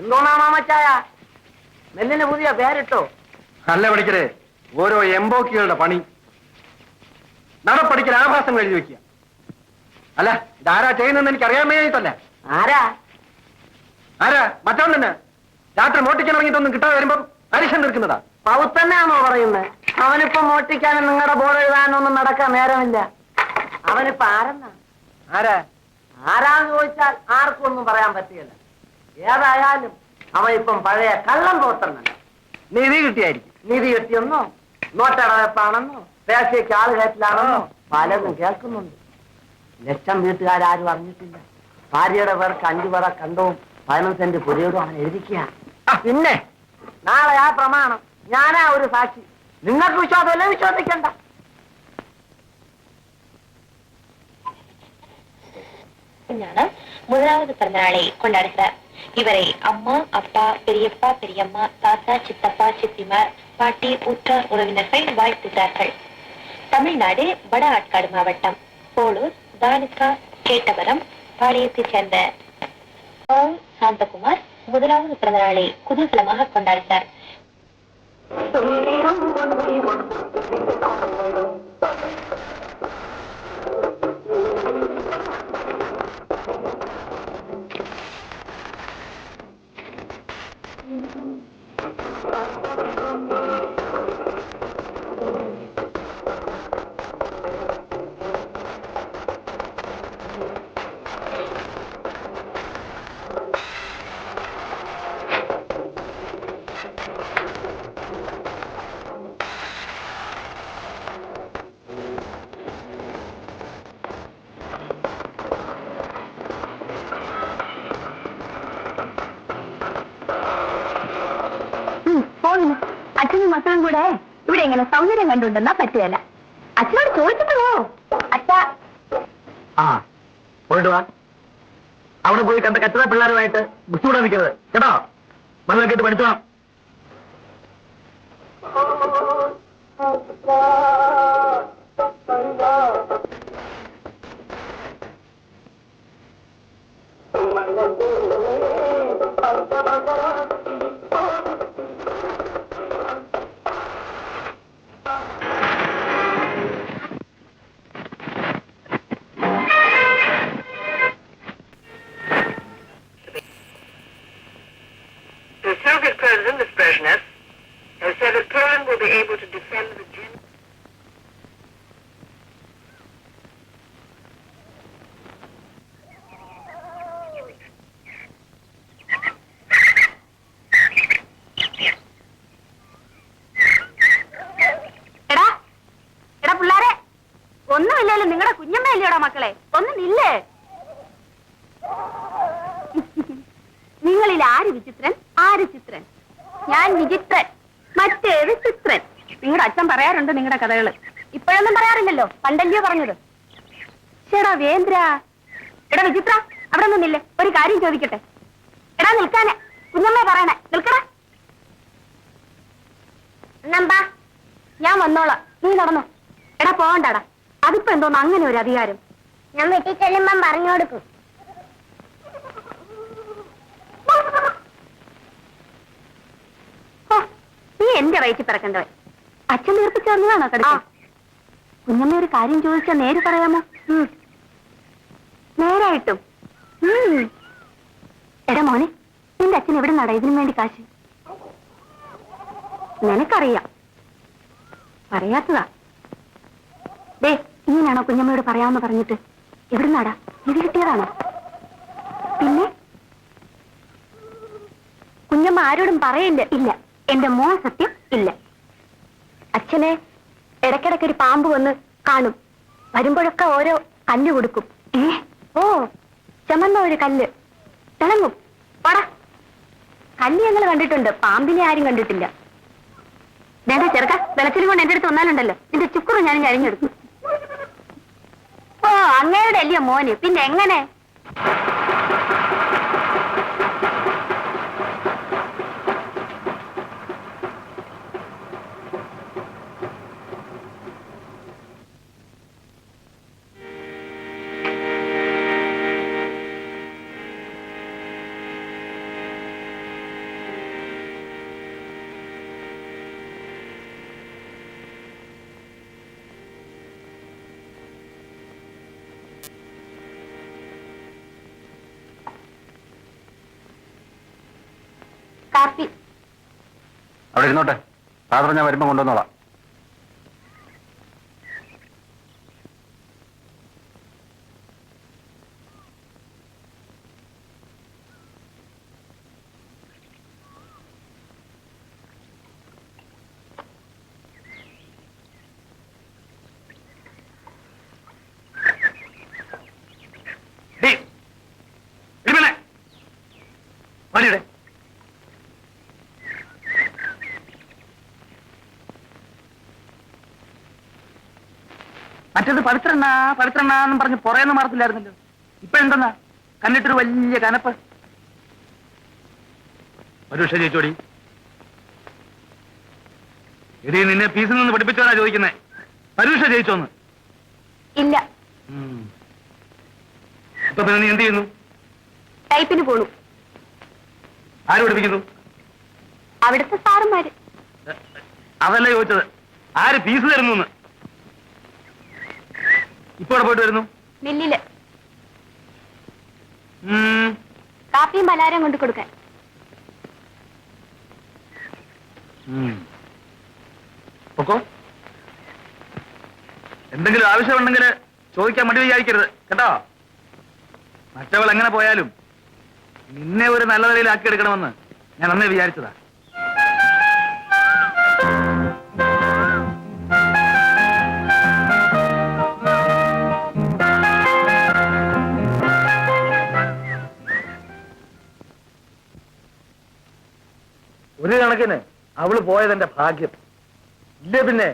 എന്തോന്നാ മാമച്ചായ നെല്ലിന് പുതിയ പേരിട്ടോ? അല്ല പഠിക്കരെ, ഓരോ എംബോക്കികളുടെ പണി. നടപ്പടിക്കൽ ആഭാസം എഴുതി വെക്കുക. അല്ല ഇതാരാ ചെയ്യുന്നതെന്ന് എനിക്ക് അറിയാൻ വേണ്ടിയിട്ടല്ല. ആരാ മറ്റവൻ തന്നെ. രാത്രി മോട്ടിക്കാൻ ഇറങ്ങിയിട്ടൊന്നും കിട്ടാതെ വരുമ്പം അരിശം നിൽക്കുന്നതാ. പൗത്തന്നെയാണോ പറയുന്നത്? അവനിപ്പോ മോട്ടിക്കാനും നിങ്ങളുടെ ബോർഡ് എഴുതാനൊന്നും നടക്കാൻ നേരമില്ല. അവനിപ്പോ ആരാന്ന് ചോദിച്ചാൽ ആർക്കും ഒന്നും പറയാൻ പറ്റില്ല. ഏതായാലും അവൻ ഇപ്പം പഴയ കള്ളം പോത്തന്നല്ല. നിധി കിട്ടിയായിരിക്കും. നിധി കിട്ടിയെന്നോ നോട്ടടവെപ്പാണെന്നോ പേശയ്ക്ക് ആള് കയറ്റിലാണെന്നോ പലതും കേൾക്കുന്നുണ്ട്. ലക്ഷം വീട്ടുകാരും അറിഞ്ഞിട്ടില്ല. ഭാര്യയുടെ പേർക്ക് 5 പറ കണ്ടവും 15 സെന്റ് പുരയോടും അവൻ എഴുതിക്കുക. പിന്നെ നാളെ ആ പ്രമാണം ഞാനാ ഒരു സാക്ഷി. നിങ്ങൾക്ക് വിശ്വാസമല്ലേ? വിശ്വസിക്കണ്ട. முதலாவது பிறந்த நாளை கொண்டாடுகிறார். இவரை அம்மா, அப்பா, பெரியப்பா, பெரியம்மா, தாத்தா, சித்தப்பா, சித்திமார், பாட்டி, உற்றார் உறவினர்கள் வாழ்த்துகிறார்கள். தமிழ்நாடு வட ஆட்காடு மாவட்டம் போலூர், தாலுகா கேட்டவரம் பாளையத்தைச் சேர்ந்த சாந்தகுமார் முதலாவது பிறந்த நாளை குதூகலமாக கொண்டாடுகிறார். അച്ഛനും മക്കളും കൂടെ ഇവിടെ എങ്ങനെ സൗന്ദര്യം കണ്ടുണ്ടെന്നാ പറ്റുകയല്ല. അച്ഛനോട് ചോദിച്ചിട്ട് പോ. അച്ഛാ പോയിട്ട് വാ. അവിടെ പോയി കണ്ട കച്ചറ പിള്ളേരുമായിട്ട് ബുദ്ധിമുട്ടാ നിൽക്കുന്നത് കേട്ടോ. മകളൊക്കെ പഠിച്ചോണം. The Soviet president, Mr. Brezhnev, has said that Poland will be able to defend the German. എടാ പിള്ളാരെ, ഒന്നുമില്ലല്ലോ. നിങ്ങളുടെ കുഞ്ഞമ്മയല്ലോടാ മക്കളെ, ഒന്നുമില്ലേ? നിങ്ങളിൽ ആര് വിചിത്രൻ, ആര് ചിത്രൻ? ഞാൻ വിചിത്രൻ, മറ്റേത് ചിത്രൻ. നിങ്ങളുടെ അച്ഛൻ പറയാറുണ്ട് നിങ്ങളുടെ കഥകള്. ഇപ്പോഴൊന്നും പറയാറില്ലല്ലോ, പണ്ടല്ലയോ പറഞ്ഞത്. ചേടാ വേന്ദ്ര, എടാ വിചിത്ര, അവിടെ നിന്നില്ലേ, ഒരു കാര്യം ചോദിക്കട്ടെ. എടാ നിൽക്കാനെ, കുഞ്ഞമ്മ പറയണേ, നിൽക്കടാ. എന്നമ്പാ ഞാൻ വന്നോളാം, നീ നടന്നോ. എടാ പോകണ്ടാടാ, അതിപ്പോ എന്തോന്ന് അങ്ങനെ ഒരു അധികാരം. ഞാൻ വീട്ടിൽ ചെല്ലുമ്പം പറഞ്ഞു കൊടുക്കും. ഓ, നീ എന്റെ വയറ്റിൽ പിറക്കണ്ടവൻ. അച്ഛൻ തീർപ്പിച്ചു തന്നതാണോ കിടക്ക? കുഞ്ഞമ്മ ഒരു കാര്യം ചോദിച്ചാൽ നേര് പറയാമോ? നേരായിട്ടും. എടാ മോനെ, നിന്റെ അച്ഛൻ എവിടെ നടാ ഇതിനു വേണ്ടി കാശ്? നിനക്കറിയാം, പറയാത്തതാ. ദേ, ഇങ്ങനെയാണോ കുഞ്ഞമ്മയോട് പറയാമെന്ന് പറഞ്ഞിട്ട്? എവിടെ നടാ ഇത് കിട്ടിയതാണോ? പിന്നെ കുഞ്ഞമ്മ ആരോടും പറയില്ല. ഇല്ല, എന്റെ മോൻ സത്യം ഇല്ല. അച്ഛനെ ഇടയ്ക്കിടയ്ക്ക് ഒരു പാമ്പ് വന്ന് കാണും. വരുമ്പോഴൊക്കെ ഓരോ കല്ല് കൊടുക്കും. ഓ, ചമന്ന ഒരു കല്ല് തിളങ്ങും. പട കല്ല് ഞങ്ങൾ കണ്ടിട്ടുണ്ട്, പാമ്പിനെ ആരും കണ്ടിട്ടില്ല. നേരെ ചെറുക്ക വെളച്ചിലും കൊണ്ട് എന്റെ അടുത്ത് വന്നാലുണ്ടല്ലോ, നിന്റെ ചുക്കുറു ഞാൻ അരിഞ്ഞെടുക്കും. ഓ, അങ്ങയുടെ അല്ലയോ മോന്, പിന്നെ എങ്ങനെ? കാപ്പി അവിടെ ഇരുന്നോട്ടെ, സാധാരണ ഞാൻ വരുമ്പോ കൊണ്ടുവന്നോളാം. മറ്റേത് പവിത്രണ്ണാന്നും പറഞ്ഞ് പുറയെന്ന് മാറത്തില്ലായിരുന്നല്ലോ. ഇപ്പൊ എന്തെന്നാ കണ്ടിട്ടൊരു വലിയ കനപ്പ്. പരുഷ ചേച്ചോടി, ഇടി നിന്നെ പീസിൽ നിന്ന് പഠിപ്പിച്ചോനാ ചോദിക്കുന്നേ. പരുഷ ജയിച്ചോന്ന്? ഇല്ല. ഇപ്പൊ പിന്നെ നീ എന്ത് ചെയ്യുന്നു? ടൈപ്പിന് പോണു. ആര് പഠിപ്പിക്കുന്നു? അവിടുത്തെ സാറന്മാര്. അതല്ല ചോദിച്ചത്, ആര് ഫീസ് തരുന്നു? ഇപ്പൊ അവിടെ പോയിട്ട് വരുന്നു? മില്ലില് കാപ്പിയും പലഹാരം കൊണ്ട് കൊടുക്കാൻ. പൊക്കോ. എന്തെങ്കിലും ആവശ്യമുണ്ടെങ്കിൽ ചോദിക്കാൻ മടി വിചാരിക്കരുത് കേട്ടോ. മറ്റവൾ എങ്ങനെ പോയാലും നിന്നെ ഒരു നല്ല നിലയിലാക്കി എടുക്കണമെന്ന് ഞാൻ അന്നേ വിചാരിച്ചതാ. ഒരു കണക്കിന് അവള് പോയതെന്റെ ഭാഗ്യം. ഇല്ലേ പിന്നെ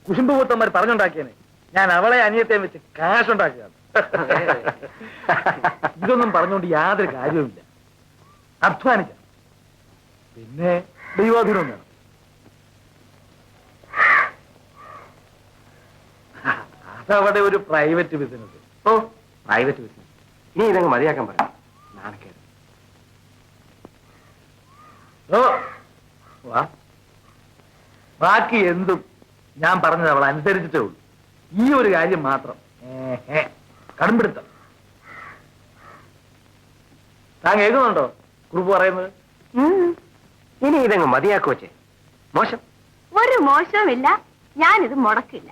കുശുമ്പുപൂത്തന്മാർ പറഞ്ഞുണ്ടാക്കിയനെ ഞാൻ അവളെ അനിയത്തെ വെച്ച് കാശുണ്ടാക്കുകയാണ്. ഇതൊന്നും പറഞ്ഞുകൊണ്ട് യാതൊരു കാര്യവുമില്ല. അധ്വാനിക്കാം, പിന്നെ ദൈവാധീനം വേണം. അതവിടെ ഒരു പ്രൈവറ്റ് ബിസിനസ്. ഓ, പ്രൈവറ്റ് ബിസിനസ്. നീ ഇതങ്ങ് മതിയാക്കാൻ പറയാം. നാണക്കേട്. ഓ വാ, ബാക്കി എന്തും ഞാൻ പറഞ്ഞത് അവൾ അനുസരിച്ചിട്ടേ ഉള്ളൂ. ഈ ഒരു കാര്യം മാത്രം കടുംപിടുത്തം. താൻ കേൾക്കുന്നുണ്ടോ കുറിപ്പ് പറയുന്നത്? ഇനി ഇതങ്ങ് മതിയാക്കുവച്ചേ. മോശം. ഒരു മോശവുമില്ല, ഞാനിത് മുടക്കില്ല.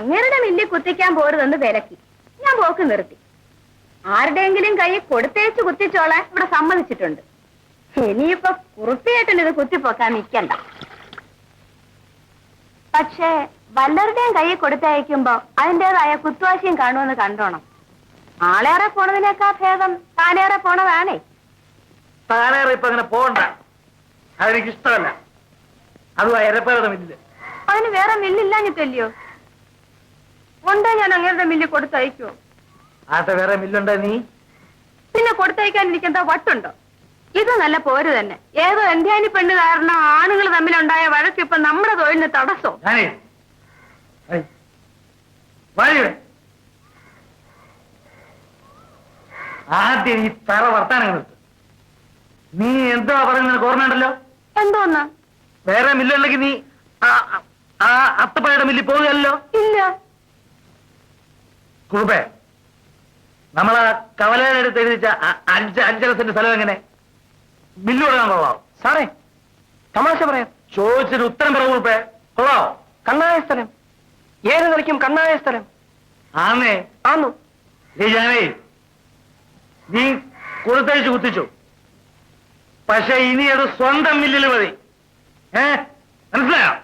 അങ്ങരുടെ മില്ലി കുത്തിക്കാൻ പോരുതെന്ന് വിലക്കി ഞാൻ പോക്ക് നിർത്തി. ആരുടെയെങ്കിലും കൈ കൊടുത്തേച്ച് കുത്തിച്ചോളാൻ ഇവിടെ സമ്മതിച്ചിട്ടുണ്ട്. ഇനിയിപ്പോ കുറുപ്പിയേട്ടൻ ഇത് കുത്തിപ്പോക്കാൻ നിൽക്കണ്ട. പക്ഷേ വല്ലവരുടെയും കൈ കൊടുത്തയക്കുമ്പോ അതിൻ്റെതായ കുത്തുവാശിയും കാണുമെന്ന് കണ്ടോണം. ആളേറെ പോണതിനേക്കാൾ ഭേദം താനേറെ പോണതാണേ. താനേറെ ഇപ്പൊ അങ്ങനെ പോകണ്ട, അതെനിക്ക് ഇഷ്ടമല്ല. അതും എരപ്പയുടെ മില്ല്. അതിന് വേറെ മില്ലില്ലാഞ്ഞിട്ടല്ലയോ? ഉണ്ടോ ഞാൻ അങ്ങേരുടെ മില്ല് കൊടുത്തയക്കുമോ? ആട്ടെ വേറെ മില്ലുണ്ടോ നീ? പിന്നെ കൊടുത്തയക്കാൻ എനിക്കെന്താ വട്ടുണ്ടോ? ഇത് നല്ല പോര് തന്നെ. ഏതോ എന്ത്യാനി പെണ്ണ് കാരണം ആണുങ്ങൾ തമ്മിലുണ്ടായ വഴക്ക് ഇപ്പൊ നമ്മുടെ തൊഴിലിന് തടസ്സോ? ഞാനേ വഴിയുടെ ആദ്യം ഈ തറ വർത്താനങ്ങൾ നീ എന്താ പറയുന്നത് ഓർമ്മയുണ്ടല്ലോ? എന്തോന്നാ? വേറെ മില്ലുണ്ടെങ്കിൽ നീ ആ അത്തപ്പഴയുടെ മില്ലിൽ പോകുകയല്ലോ? ഇല്ല. കുറുപ്പേ, നമ്മളാ കവലയിലെടുത്ത് എഴുതിച്ച 5 സെന്റ് സ്ഥലം എങ്ങനെ മില്ല് കൊടുക്കാൻ കൊള്ളാം? സാറേ തമാശ പറയാം. ചോദിച്ചൊരു ഉത്തരം പറ കുറുപ്പേ. കൊള്ളാവോ? കണ്ണായ സ്ഥലം, ഏത് നിലയ്ക്കും കണ്ണായ സ്ഥലം ആന്നേ ആന്നു. ജാനേ, നീ കൊടുത്തയച്ച് കുത്തിച്ചു. പക്ഷെ ഇനി അത് സ്വന്തം മില്ലിൽ മതി. മനസ്സിലായോ?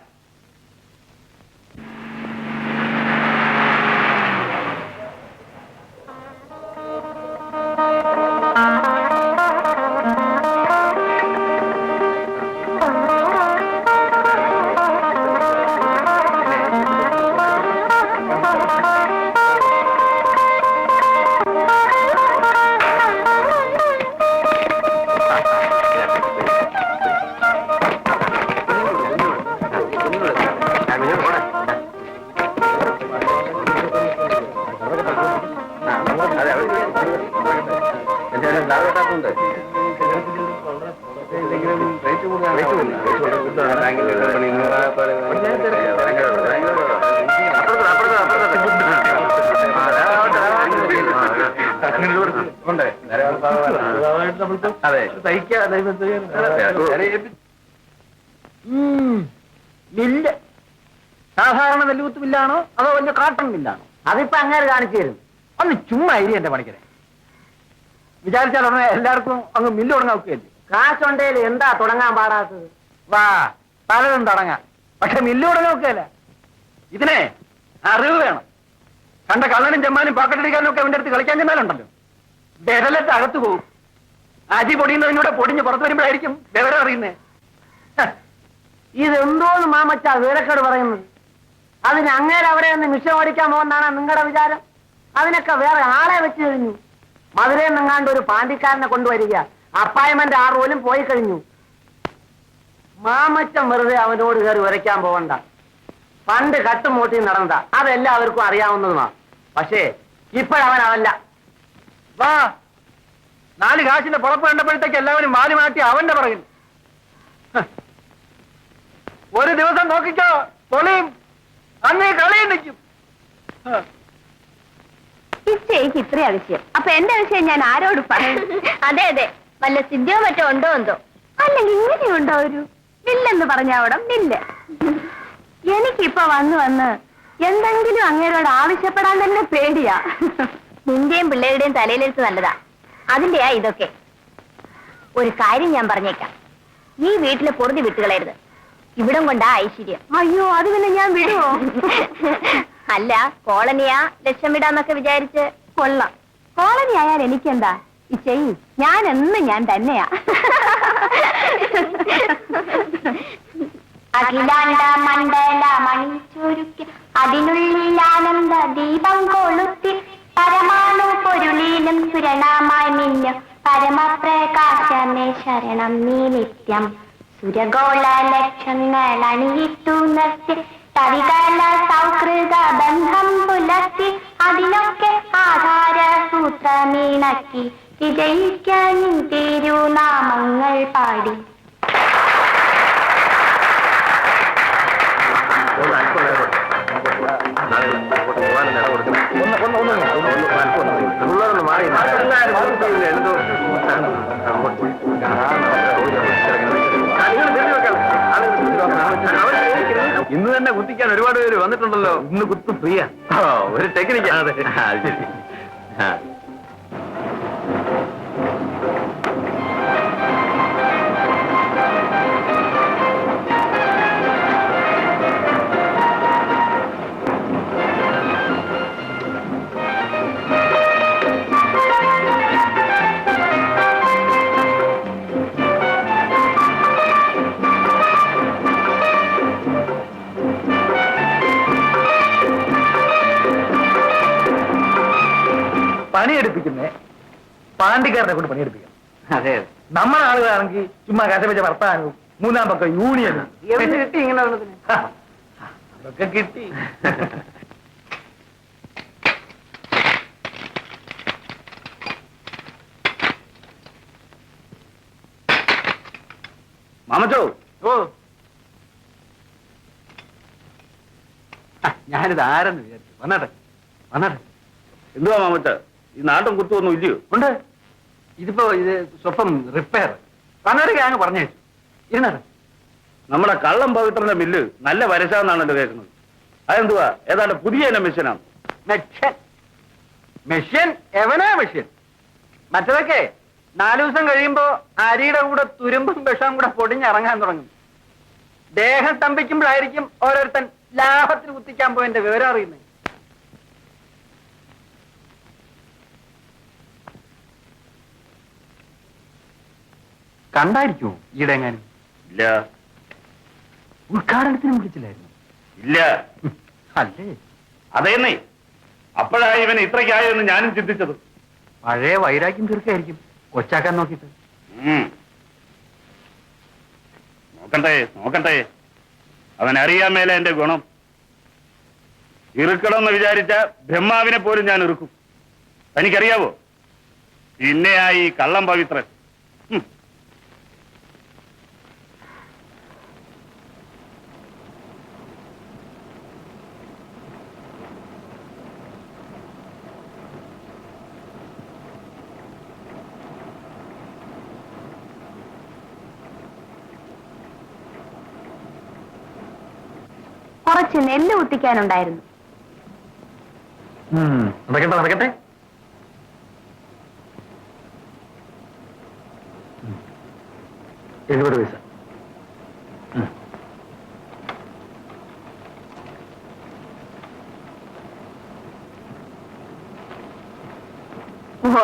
മില്ല് സാധാരണ നെല്ലുകുത്ത് മില്ലാണോ അതോ വലിയ കാട്ടൺ മില്ലാണോ? അതിപ്പോ അങ്ങനെ കാണിച്ചു തരും. ഒന്ന് ചുമ്മാ ഇരി എന്റെ പണിക്കരെ. വിചാരിച്ചാൽ ഉടനെ എല്ലാവർക്കും അങ്ങ് മില്ല് തുടങ്ങാൻ ഒക്കെയല്ലേ? കാശുണ്ടേല് എന്താ തുടങ്ങാൻ പാടാത്തത്? വാ, പലതും തുടങ്ങാം, പക്ഷെ മില്ല് തുടങ്ങാൻ ഒക്കെയല്ല. ഇതിനെ അറിവ് വേണം. കണ്ട കള്ളനും ചെമ്മാനും പാക്കറ്റടിക്കാനും ഒക്കെ അവന്റെ അടുത്ത് കളിക്കാൻ ചെന്നാലുണ്ടല്ലോ വിരലത്ത് അകത്ത് പോകും. അരി പൊടിയുന്നതിനൂടെ പൊടിഞ്ഞ് പുറത്തു വരുമ്പോഴായിരിക്കും വിവരം അറിയുന്നേ. ഇതെന്തോന്ന് മാമച്ച വിവരക്കേട് പറയുന്നത്? അതിന് അങ്ങേരെ അവിടെ ഒന്ന് മിഷം ഓടിക്കാൻ പോകുന്നതാണ് നിങ്ങളുടെ വിചാരം? അതിനൊക്കെ വേറെ ആളെ വെച്ച് കഴിഞ്ഞു. മധുരയിൽ നിങ്ങാണ്ട് ഒരു പാണ്ടിക്കാരനെ കൊണ്ടുവരിക. അപ്പായ്മെന്റ് 6 പോലും പോയി കഴിഞ്ഞു. മാമച്ചൻ വെറുതെ അവനോട് കയറി ഉരയ്ക്കാൻ പോകണ്ട. പണ്ട് കട്ടുമൂട്ടി നടന്നതാ, അതെല്ലാവർക്കും അറിയാവുന്നതുമാ. പക്ഷേ ഇപ്പോഴവനല്ല. വാ, 4 കാശിന്റെ പുറപ്പ് കണ്ടപ്പോഴത്തേക്ക് എല്ലാവരും മാറി മാറ്റി അവന്റെ പറയും. ഒരു ദിവസം നോക്കിക്കോ, പൊളിയും, അന്നേ കളിയും നിൽക്കും. എനിക്ക് ഇത്രയാ വിഷയം. അപ്പൊ എന്റെ വിഷയം ഞാൻ ആരോട് പറയും? അതെ അതെ, വല്ല സിദ്ധിയോ മറ്റോ ഉണ്ടോ എന്തോ. അല്ലെങ്കിൽ ഇങ്ങനെയുണ്ടോ ഒരു മില്ലെന്ന് പറഞ്ഞ അവിടെ മില്ല്. എനിക്കിപ്പോ വന്ന് എന്തെങ്കിലും അങ്ങേരോട് ആവശ്യപ്പെടാൻ തന്നെ പേടിയാ. നിന്റെയും പിള്ളേരുടെയും തലയിലെടുത്ത് നല്ലതാ, അതിന്റെയാ ഇതൊക്കെ. ഒരു കാര്യം ഞാൻ പറഞ്ഞേക്കാം, ഈ വീട്ടിലെ പൊറുതി വിട്ടുകളയരുത്. ഇവിടം കൊണ്ടാ ഐശ്വര്യം. അയ്യോ, അത് പിന്നെ ഞാൻ വിടുവോ? അല്ല, കോളനിയാ ലക്ഷം വിടാന്നൊക്കെ വിചാരിച്ച് കൊള്ളാം. കോളനി ആയാൽ എനിക്കെന്താ ഇച്ചയി, ഞാൻ എന്നും ഞാൻ തന്നെയാ. അഖിലാണ്ട മണ്ഡല മണിച്ചൊരുക്കി അതിനുള്ളിൽ ആനന്ദ ദീപം കൊളുത്തി പരമാണു പൊരുളിലും സുരണമായി മിന്നും പരമപ്രകാശമേ ശരണം നീ നിത്യം. സുരഗോള ലക്ഷങ്ങൾ അണിയിട്ടു നിർത്തി തവികല സൗഹൃദ ബന്ധം പുലർത്തി അതിനൊക്കെ ആധാര സൂത്രമീണക്കി വിജയിക്കാൻ തിരുനാമങ്ങൾ പാടി. ഇന്ന് തന്നെ കുത്തിക്കാൻ ഒരുപാട് പേര് വന്നിട്ടുണ്ടല്ലോ. ഇന്ന് കുത്തു പ്രിയ ഒരു ടെക്നിക്കാണ്. ശരി. പണിയെടുപ്പിക്കുന്നേ പാണ്ടിക്കാരനെ കൊണ്ട് പണിയെടുപ്പിക്കണം. അതെ നമ്മുടെ ആളുകളാണെങ്കിൽ ചുമ്മാ കശപിച്ച വർത്താനവും മൂന്നാം പക്കം യൂണിയനും കിട്ടി ഇങ്ങനെ അതൊക്കെ കിട്ടി. മാമച്ചോ, ഓ ഞാനിത് ആരെന്ന് വിചാരിച്ചു. വന്നാട്ടെ വന്നാട്ടെ. എന്തുവാ മാമച്ച, ഈ നാട്ടും കുത്തുവൊന്നും ഇല്ലയോ? ഉണ്ട്. ഇതിപ്പോ ഇത് സ്വപ്പം റിപ്പയർ വന്നവരൊക്കെ അങ്ങ് പറഞ്ഞേച്ചു. ഇരുന്നാട്ടെ. നമ്മുടെ കള്ളം പവിത്രന്റെ മില്ല് നല്ല വരച്ചാന്നാണല്ലോ കേൾക്കുന്നത്. അതെന്തുവാ, ഏതാണ്ട് പുതിയ ഇനം മെഷീനാണ്? മെഷ്യൻ മെഷ്യൻ എവനാ മെഷ്യൻ? മറ്റതൊക്കെ 4 ദിവസം കഴിയുമ്പോ അരിയുടെ കൂടെ തുരുമ്പും വിഷവും കൂടെ പൊടിഞ്ഞിറങ്ങാൻ തുടങ്ങും. ദേഹം സ്തംഭിക്കുമ്പോഴായിരിക്കും ഓരോരുത്തൻ ലാഭത്തിന് കുത്തിക്കാൻ പോയതിന്റെ വിവരം അറിയുന്നത്. കണ്ടായിരിക്കുമോ ഈടെ എങ്ങാനും? ഇല്ല. ഉദ്ഘാടനത്തിനും വിളിച്ചില്ലായിരുന്നു? ഇല്ല. അല്ലേ? അതേന്നേ, അപ്പോഴായി ഇവൻ ഇത്രയ്ക്കായെന്ന് ഞാനും ചിന്തിച്ചത്. പഴയ വൈരാഗ്യം തീർക്കായിരിക്കും കൊച്ചാക്കാൻ നോക്കിയിട്ട്. നോക്കട്ടെ നോക്കട്ടെ, അവൻ അറിയാൻ മേലെ എന്റെ ഗുണം. ഇറുക്കണമെന്ന് വിചാരിച്ച ബ്രഹ്മാവിനെ പോലും ഞാൻ ഇറുക്കും. തനിക്കറിയാവോ? പിന്നെയായി കള്ളം പവിത്രൻ. കുറച്ച് നെല്ല് കുത്തിക്കാനുണ്ടായിരുന്നു. നടക്കട്ടെ നടക്കട്ടെ. 70 പൈസ.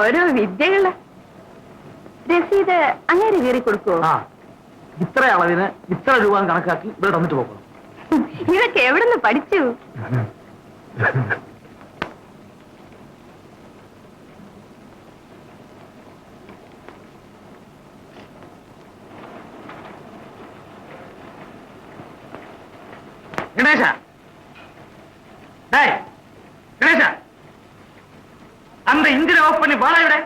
ഓരോ വിദ്യകള്. രസീത് അങ്ങനെ കീറി കൊടുക്കുവോ? ആ, ഇത്ര അളവിന് ഇത്ര രൂപ കണക്കാക്കി ഇവിടെ തന്നിട്ട് പോകണം. ഇതൊക്കെ എവിടുന്ന് പഠിച്ചു? ഗണേശ, டேய் கணேசா, அந்த இன்ஜினை ஆஃப் பண்ணி வாடா விட.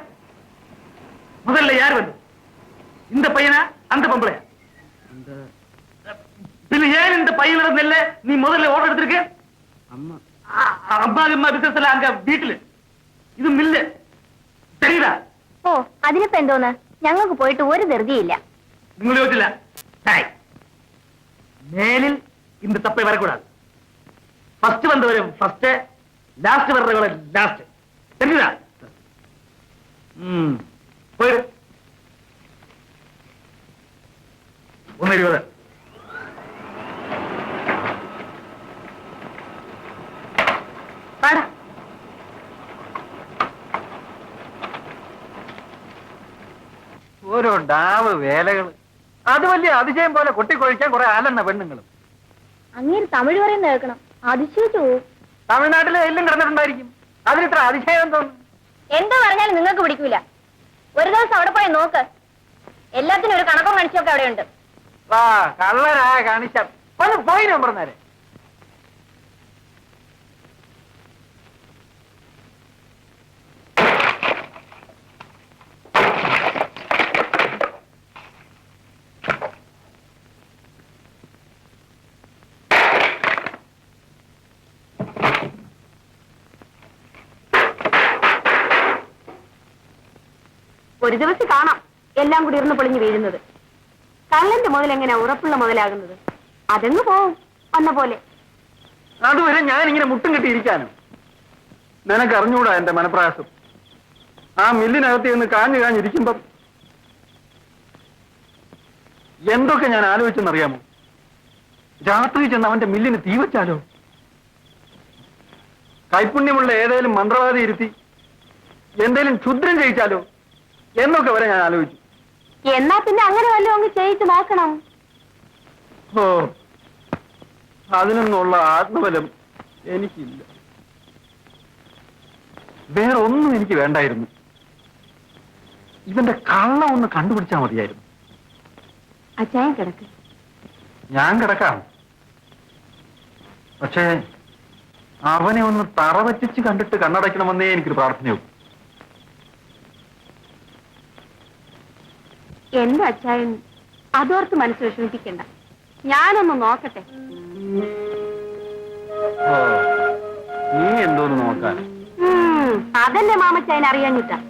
முதல்ல யார் வந்து? இந்த பையனா அந்த பொம்பளையா? பின்ன ஏன் இந்த பையில இருந்து இல்ல நீ முதல்ல ஓட எடுத்திருக்க? அம்மா அம்மா பிசினஸ்ல அங்க வீட்டுல ഇത് മില്ല് தெரியுதா? ഓ, അതിനിപ്പോ എന്തോന്ന്? ഞങ്ങൾക്ക് പോയിട്ട് ഒരു ധൃതിയില്ല. നിങ്ങൾ യോജിച്ചില്ല. മേലിൽ இந்த தப்பை வரக்கூடாது. ஃபர்ஸ்ட் வந்தவரை ஃபர்ஸ்ட், லாஸ்ட் வர்றவரை லாஸ்ட். தெரியுதா? போயிரு. 1:20. വാടാ. ഓരോ ഡാവ് വേലകൾ. അത് വലിയ അതിശയം പോലെ കൊട്ടിക്കൊഴിക്കാൻ കുറെ ആലെണ്ണ പെണ്ണുങ്ങളും. അങ്ങേര് തമിഴ് പറയുന്ന കേൾക്കണം. അതിശയിച്ചു. തമിഴ്നാട്ടിലെ എല്ലാം കിടന്നിട്ടുണ്ടായിരിക്കും. അതിനിത്ര അതിശയം തോന്നുന്നു. എന്താ പറഞ്ഞാലും നിങ്ങൾക്ക് പിടിക്കൂല. ഒരു ദിവസം അവിടെ പോയി നോക്ക്. എല്ലാത്തിനും ഒരു കണക്കും കണിച്ചൊക്കെ അവിടെയുണ്ട്. വാ കള്ളരായ കാണിച്ച ഒന്ന് പോയി ഞാൻ പറഞ്ഞാലേ. ഒരു ദിവസം കാണാം എല്ലാം കൂടി ഇരുന്ന് പൊളിഞ്ഞു വീഴുന്നത്. കള്ളന്റെ മുതൽ എങ്ങനെ ഉറപ്പുള്ള മുതലാകുന്നത്? അതങ്ങ് പോവും വന്ന പോലെ. അതുവരെ ഞാൻ ഇങ്ങനെ മുട്ടും കെട്ടിയിരിക്കാനോ? നിനക്ക് അറിഞ്ഞൂടാ എന്റെ മനപ്രയാസം. ആ മില്ലിനകത്ത് നിന്ന് കാഞ്ഞിരിക്കുമ്പം എന്തൊക്കെ ഞാൻ ആലോചിച്ചെന്നറിയാമോ? രാത്രി ചെന്ന് അവന്റെ മില്ലിന് തീ വെച്ചാലോ? കൈപുണ്യമുള്ള ഏതേലും മന്ത്രവാദി ഇരുത്തി എന്തേലും ക്ഷുദ്രം ചെയ്യിച്ചാലോ എന്നൊക്കെ വരെ ഞാൻ ആലോചിച്ചു. എന്നാ പിന്നെ അങ്ങനെ വല്ലതും അങ്ങ് ചെയ്യിച്ചു നോക്കണം. ഓ, അതിനൊന്നുള്ള ആത്മബലം എനിക്കില്ല. വേറെ ഒന്നും എനിക്ക് വേണ്ടായിരുന്നു. ഇവന്റെ കള്ളം ഒന്ന് കണ്ടുപിടിച്ചാൽ മതിയായിരുന്നു. അച്ചായൻ കിടക്ക്. ഞാൻ കിടക്കാം. പക്ഷേ അവനെ ഒന്ന് തറവറ്റിച്ച് കണ്ടിട്ട് കണ്ണടയ്ക്കണമെന്നേ എനിക്കൊരു പ്രാർത്ഥനയുള്ളൂ. എന്റെ അച്ചായൻ അതോർത്ത് മനസ്സ് വിഷമിപ്പിക്കണ്ട. ഞാനൊന്ന് നോക്കട്ടെ. ഓ, നീ എന്തോന്ന് നോക്കാൻ? അതെന്റെ മാമച്ചായൻ അറിയാഞ്ഞിട്ടാ.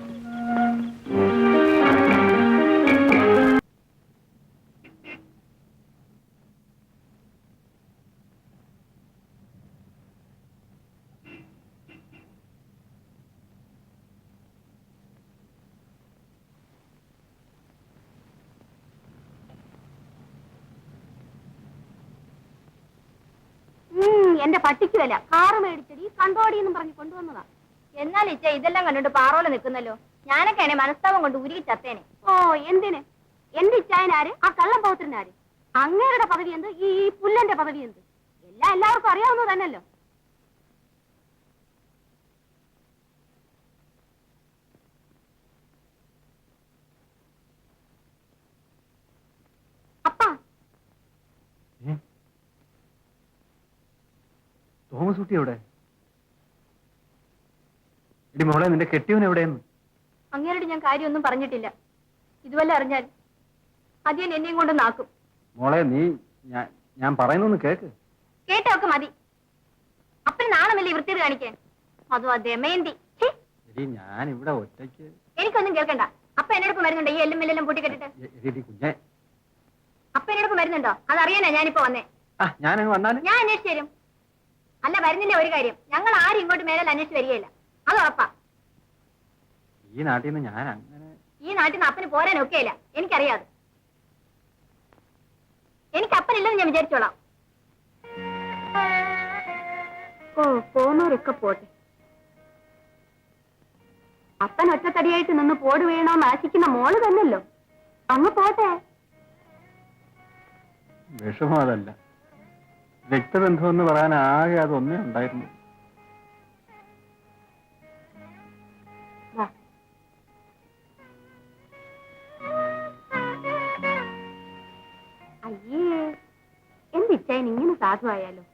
എന്റെ പട്ടിക്ക് വില കാറ് മേടിച്ചടി കണ്ടോടി എന്നും പറഞ്ഞു കൊണ്ടുവന്നതാ. എന്നാൽ ഇച്ച ഇതെല്ലാം കണ്ടിട്ട് പാറോല നിൽക്കുന്നല്ലോ. ഞാനൊക്കെ മനസ്താവം കൊണ്ട് ഉരുകി ചത്തേനെ. ഓ എന്തിന്? എന്റെ ഇച്ചായനാര്? ആ കള്ളം പൗത്രനാര്? അങ്ങേരുടെ പദവി എന്ത്? ഈ പുല്ലന്റെ പദവി എന്ത്? എല്ലാവർക്കും അറിയാവുന്നത് തന്നെയല്ലോ. അപ്പാ, തോമസ് കുട്ടി എവിടെ? ഇടി മോളെ, നിന്റെ കെട്ടിയവൻ എവിടെയെന്ന്? അങ്ങേരോട് ഞാൻ കാര്യമൊന്നും പറഞ്ഞിട്ടില്ല. ഇതുവല്ല അറിഞ്ഞാൽ അധികം എന്നെയും കൊണ്ട് നാക്കും. മോളെ, നീ ഞാൻ പറയുന്നൊന്ന് കേക്ക്. കേട്ടൊക്കെ മതി. അപ്പൻ നാണമല്ലേ വൃത്തിയത് കാണിക്കാൻ? അതും ആ ദമയന്തി. ഞാൻ ഇവിടെ ഒറ്റയ്ക്ക്. എനിക്കൊന്നും കേൾക്കണ്ട. അപ്പ എന്നോടൊപ്പം വരുന്നുണ്ടോ ഈ എല്ലും മെല്ലെല്ലാം പൂട്ടിക്കെട്ടിട്ട്? കുഞ്ഞെ, അപ്പ എന്നോടൊപ്പം വരുന്നുണ്ടോ? അതറിയാനാ ഞാനിപ്പോ വന്നേ. ഞാനങ്ങ് വന്നാലും ഞാൻ അന്വേഷിച്ചു തരും. അല്ല, വരുന്നില്ല ഒരു കാര്യം, ഞങ്ങൾ ആരും ഇങ്ങോട്ട് മേലെ അന്വേഷിച്ച് വരികയില്ല. അത് ഉറപ്പാ. ഈ നാട്ടിൽ നിന്ന് ഞാൻ അങ്ങനെ ഈ നാട്ടിൽ നിന്ന് അപ്പന് പോരാനൊക്കെയില്ല. എനിക്കറിയാതെ. എനിക്ക് അപ്പനില്ലെന്ന് ഞാൻ വിചാരിച്ചോളാം. ഓ, പോന്നവരൊക്കെ പോട്ടെ. അപ്പൻ ഒറ്റത്തടിയായിട്ട് നിന്ന് പോട് വീണോന്ന് ആശിക്കുന്ന മോള് തന്നല്ലോ. അങ്ങ് പോട്ടെ. വിഷമം അതല്ല, രക്തബന്ധം എന്ന് പറയാൻ ആകെ അതൊന്നേ ഉണ്ടായിരുന്നു. അയ്യേ, എന്തിച്ചായൻ ഇങ്ങനെ സാധുവായാലോ?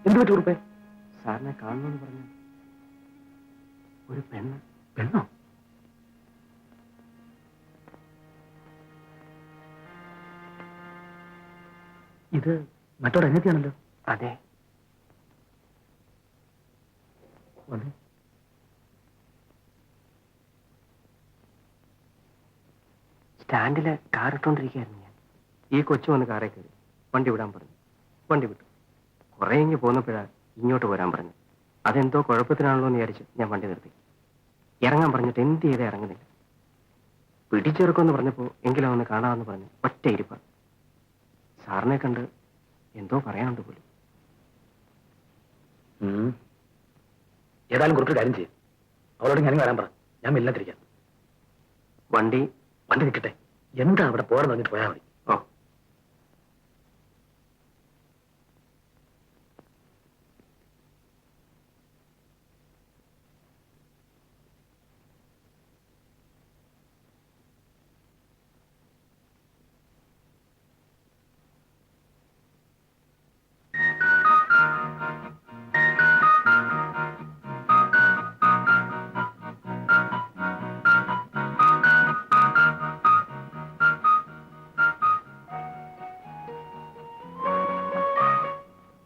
എന്ത് പറ്റി ഉറുപ്പേ? സാറിനെ കാണണമെന്ന് പറഞ്ഞു. ഒരു പെണ്ണ്. പെണ്ണോ? ഇത് മറ്റോടെ എങ്ങനെയാണല്ലോ? അതെ. വന്നേ. സ്റ്റാൻഡില് കാർ ഇട്ടോണ്ടിരിക്കുകയായിരുന്നു ഞാൻ. ഈ കൊച്ചു വന്ന് കാറേ കയറി. വണ്ടി വിടാൻ പറഞ്ഞു. വണ്ടി വിട്ടു. കുറെ ഇങ്ങ് പോന്നപ്പോഴാ ഇങ്ങോട്ട് പോരാൻ പറഞ്ഞു. അതെന്തോ കുഴപ്പത്തിനാണല്ലോ എന്ന് വിചാരിച്ച് ഞാൻ വണ്ടി നിർത്തി. ഇറങ്ങാൻ പറഞ്ഞിട്ട് എന്ത് ചെയ്തേ ഇറങ്ങുന്നില്ല. പിടിച്ചെറുക്കുമെന്ന് പറഞ്ഞപ്പോ എങ്കിലും ഒന്ന് കാണാമെന്ന് പറഞ്ഞു. ഒറ്റ ഇരിപ്പ. സാറിനെ കണ്ട് എന്തോ പറയാനുണ്ട് പോലും. ഏതായാലും കുറച്ച് കാര്യം ചെയ്യും. അവളോട് ഞാനും വരാൻ പറ. ഞാൻ മില്ലത്തിരിക്കാം. വണ്ടി നിൽക്കട്ടെ. എന്താ അവിടെ പോരാൻ പറഞ്ഞിട്ട് പോയാൽ മതി. ഓ,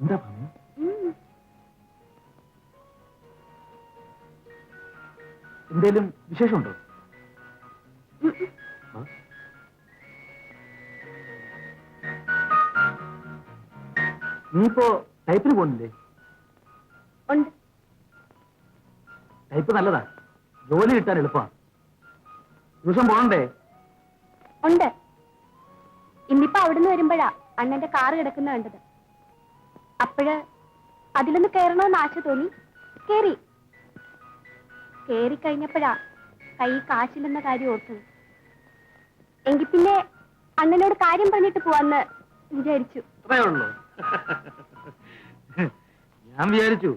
എന്താ പറഞ്ഞു? എന്തേലും വിശേഷമുണ്ടോ? നീയിപ്പോ ടൈപ്പിന് പോകുന്നില്ലേ? ഉണ്ട്. ടൈപ്പ് നല്ലതാ. ജോലി കിട്ടാൻ എളുപ്പമാണ്. ദിവസം പോകണ്ടേ? ഉണ്ട്. ഇന്നിപ്പോ അവിടുന്ന് വരുമ്പോഴാ അണ്ണന്റെ കാറ് കിടക്കുന്ന കണ്ടത്. അപ്പോഴ് അതിലൊന്ന് കയറണമെന്ന് ആശ തോന്നി. കേറി കഴിഞ്ഞപ്പോഴാ കൈ കാശില്ലെന്ന കാര്യം ഓർത്തത്. എങ്കിൽ പിന്നെ അണ്ണനോട് കാര്യം പറഞ്ഞിട്ട് പോവാന്ന് വിചാരിച്ചു. അത്രേ ഉള്ളൂ. ഞാൻ വിചാരിച്ചു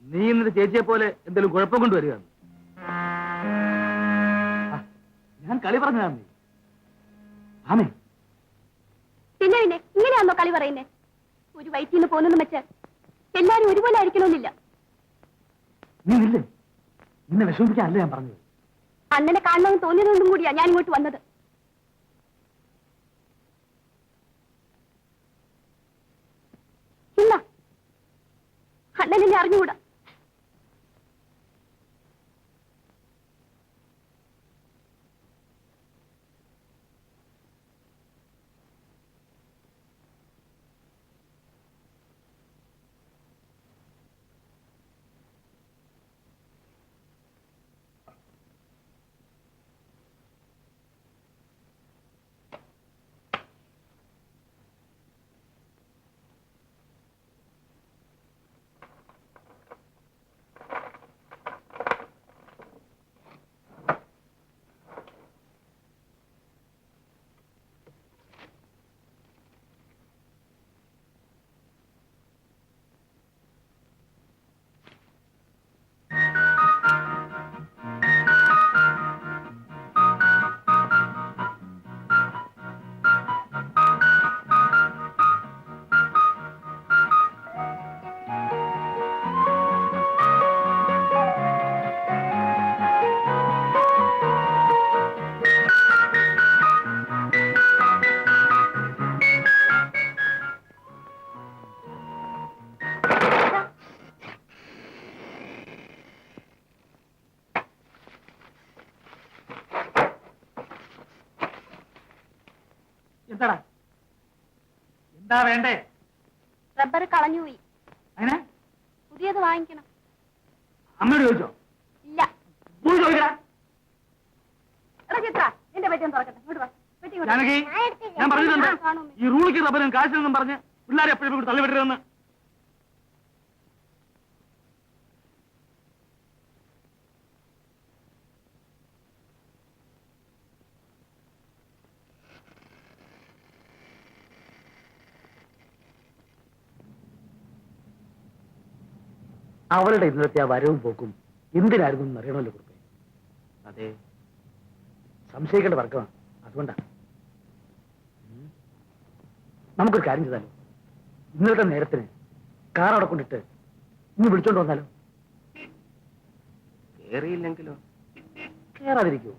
നീ ഇന്നത്തെ ചേച്ചിയെ പോലെ എന്തെങ്കിലും കുഴപ്പം കൊണ്ടുവരിക. ഞാൻ കളി പറഞ്ഞതാ നീ. ആമേ പിന്നെ ഇങ്ങനെയാണോ കളി പറയുന്നേ? ഒരു വയറ്റിൽ നിന്ന് പോന്നെന്ന് വെച്ച് എല്ലാരും ഒരുപോലെ ആയിരിക്കണമെന്നില്ല. നീ ഇല്ലേ, നിന്നെ വിഷമിപ്പിക്കാനല്ല ഞാൻ പറഞ്ഞത്. അണ്ണനെ കാണണമെന്ന് തോന്നിയതുകൊണ്ടും കൂടിയാ ഞാൻ ഇങ്ങോട്ട് വന്നത്. ഇല്ല, അണ്ണനെ അറിഞ്ഞുകൂടാ. എന്താടാ, എന്താ വേണ്ടേ? റബ്ബർ കളഞ്ഞുപോയി. അങ്ങനെ പുതിയത് വാങ്ങിക്കണം. അമ്മയോട് ചോദിച്ചോ? ഇല്ല. പോയി ചോദിക്കടാ. എടാ ചിത്ര, എന്റെ പെട്ടി ഒന്ന് തുറക്കട്ടെ. ഇങ്ങോട്ട് വാ. പെട്ടി ഇങ്ങോട്ട്. ജാനകി, ഞാൻ പറഞ്ഞിട്ടുണ്ട് ആ, കാണും. ഈ റൂളിക്ക് റബ്ബറും കാശിനെന്നും പറഞ്ഞ് പിള്ളേരെ എപ്പോഴും തള്ളിവിടരുതെന്ന്. അവളുടെ ഇന്നത്തെ ആ വരവും പോക്കും എന്തിനായിരുന്നു എന്ന് അറിയണമല്ലോ കുറുപ്പേ. അതെ, സംശയിക്കേണ്ട വർക്കമാണ്. അതുകൊണ്ടാണ് നമുക്കൊരു കാര്യം ചെയ്താലോ. ഇന്നത്തെ നേരത്തിന് കാർ അവിടെ കൊണ്ടിട്ട് ഇന്ന് വിളിച്ചോണ്ട് വന്നാലോ? കേറിയില്ലെങ്കിലോ? കേറാതിരിക്കോ?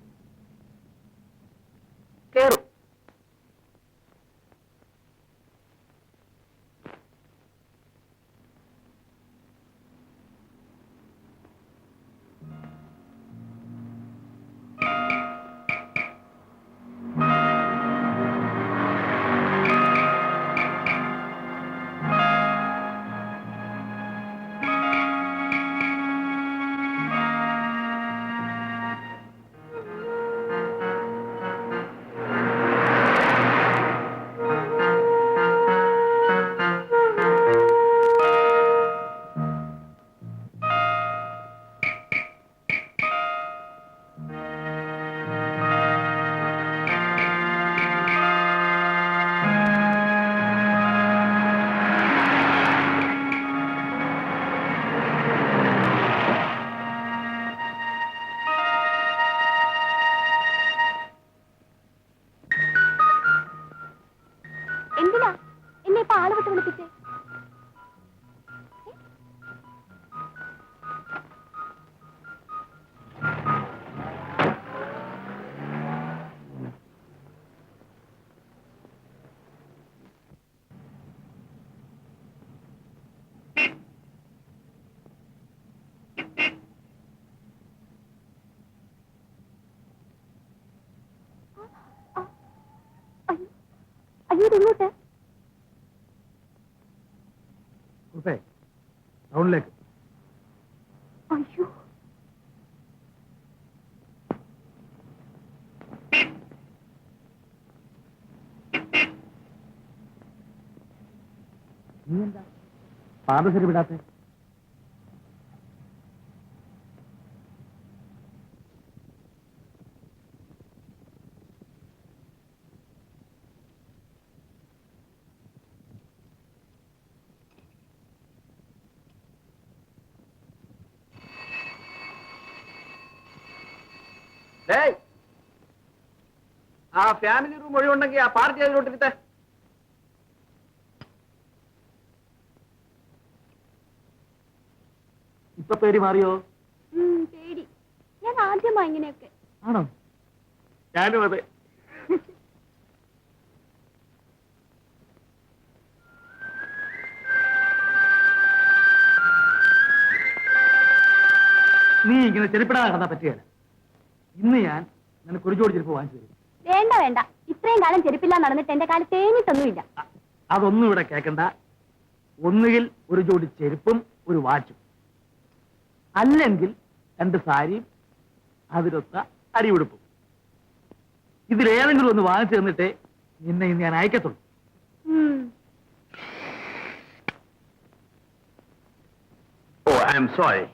കേറും. നീ എന്താ പാദസരി വിടാത്തെ? ആ ഫാമിലി റൂം ഒഴിവുണ്ടെങ്കിൽ ആ പാർട്ടി അതിലോട്ടിരുത്തെ. ഇപ്പൊ പേടി മാറിയോ? പേടി. ഞാൻ ആദ്യമാ ഇങ്ങനെയൊക്കെ. ആണോ? ഞാനും അതെ. നീ ഇങ്ങനെ ചെരുപ്പിടാൻ നടന്നാ പറ്റുകയല്ല. ഇന്ന് ഞാൻ നിനക്ക് ഒരു ജോഡി ചെരുപ്പ് വാങ്ങിച്ചു തരും. വേണ്ട വേണ്ട, ഇത്രയും കാലം ചെരുപ്പില്ല നടന്നിട്ട് എന്റെ കാലം തേഞ്ഞിട്ടൊന്നുമില്ല. അതൊന്നും ഇവിടെ കേൾക്കണ്ട. ഒന്നുകിൽ ഒരു ജോഡി ചെരുപ്പും ഒരു വാച്ചും, അല്ലെങ്കിൽ 2 സാരിയും അതിലൊത്ത അരിയുടുപ്പും. ഇതിലേതെങ്കിലും ഒന്ന് വാങ്ങിച്ചു തന്നിട്ടേ നിന്നെ ഇന്ന് ഞാൻ അയക്കത്തുള്ളൂ. ഓ ഐ എം സോറി.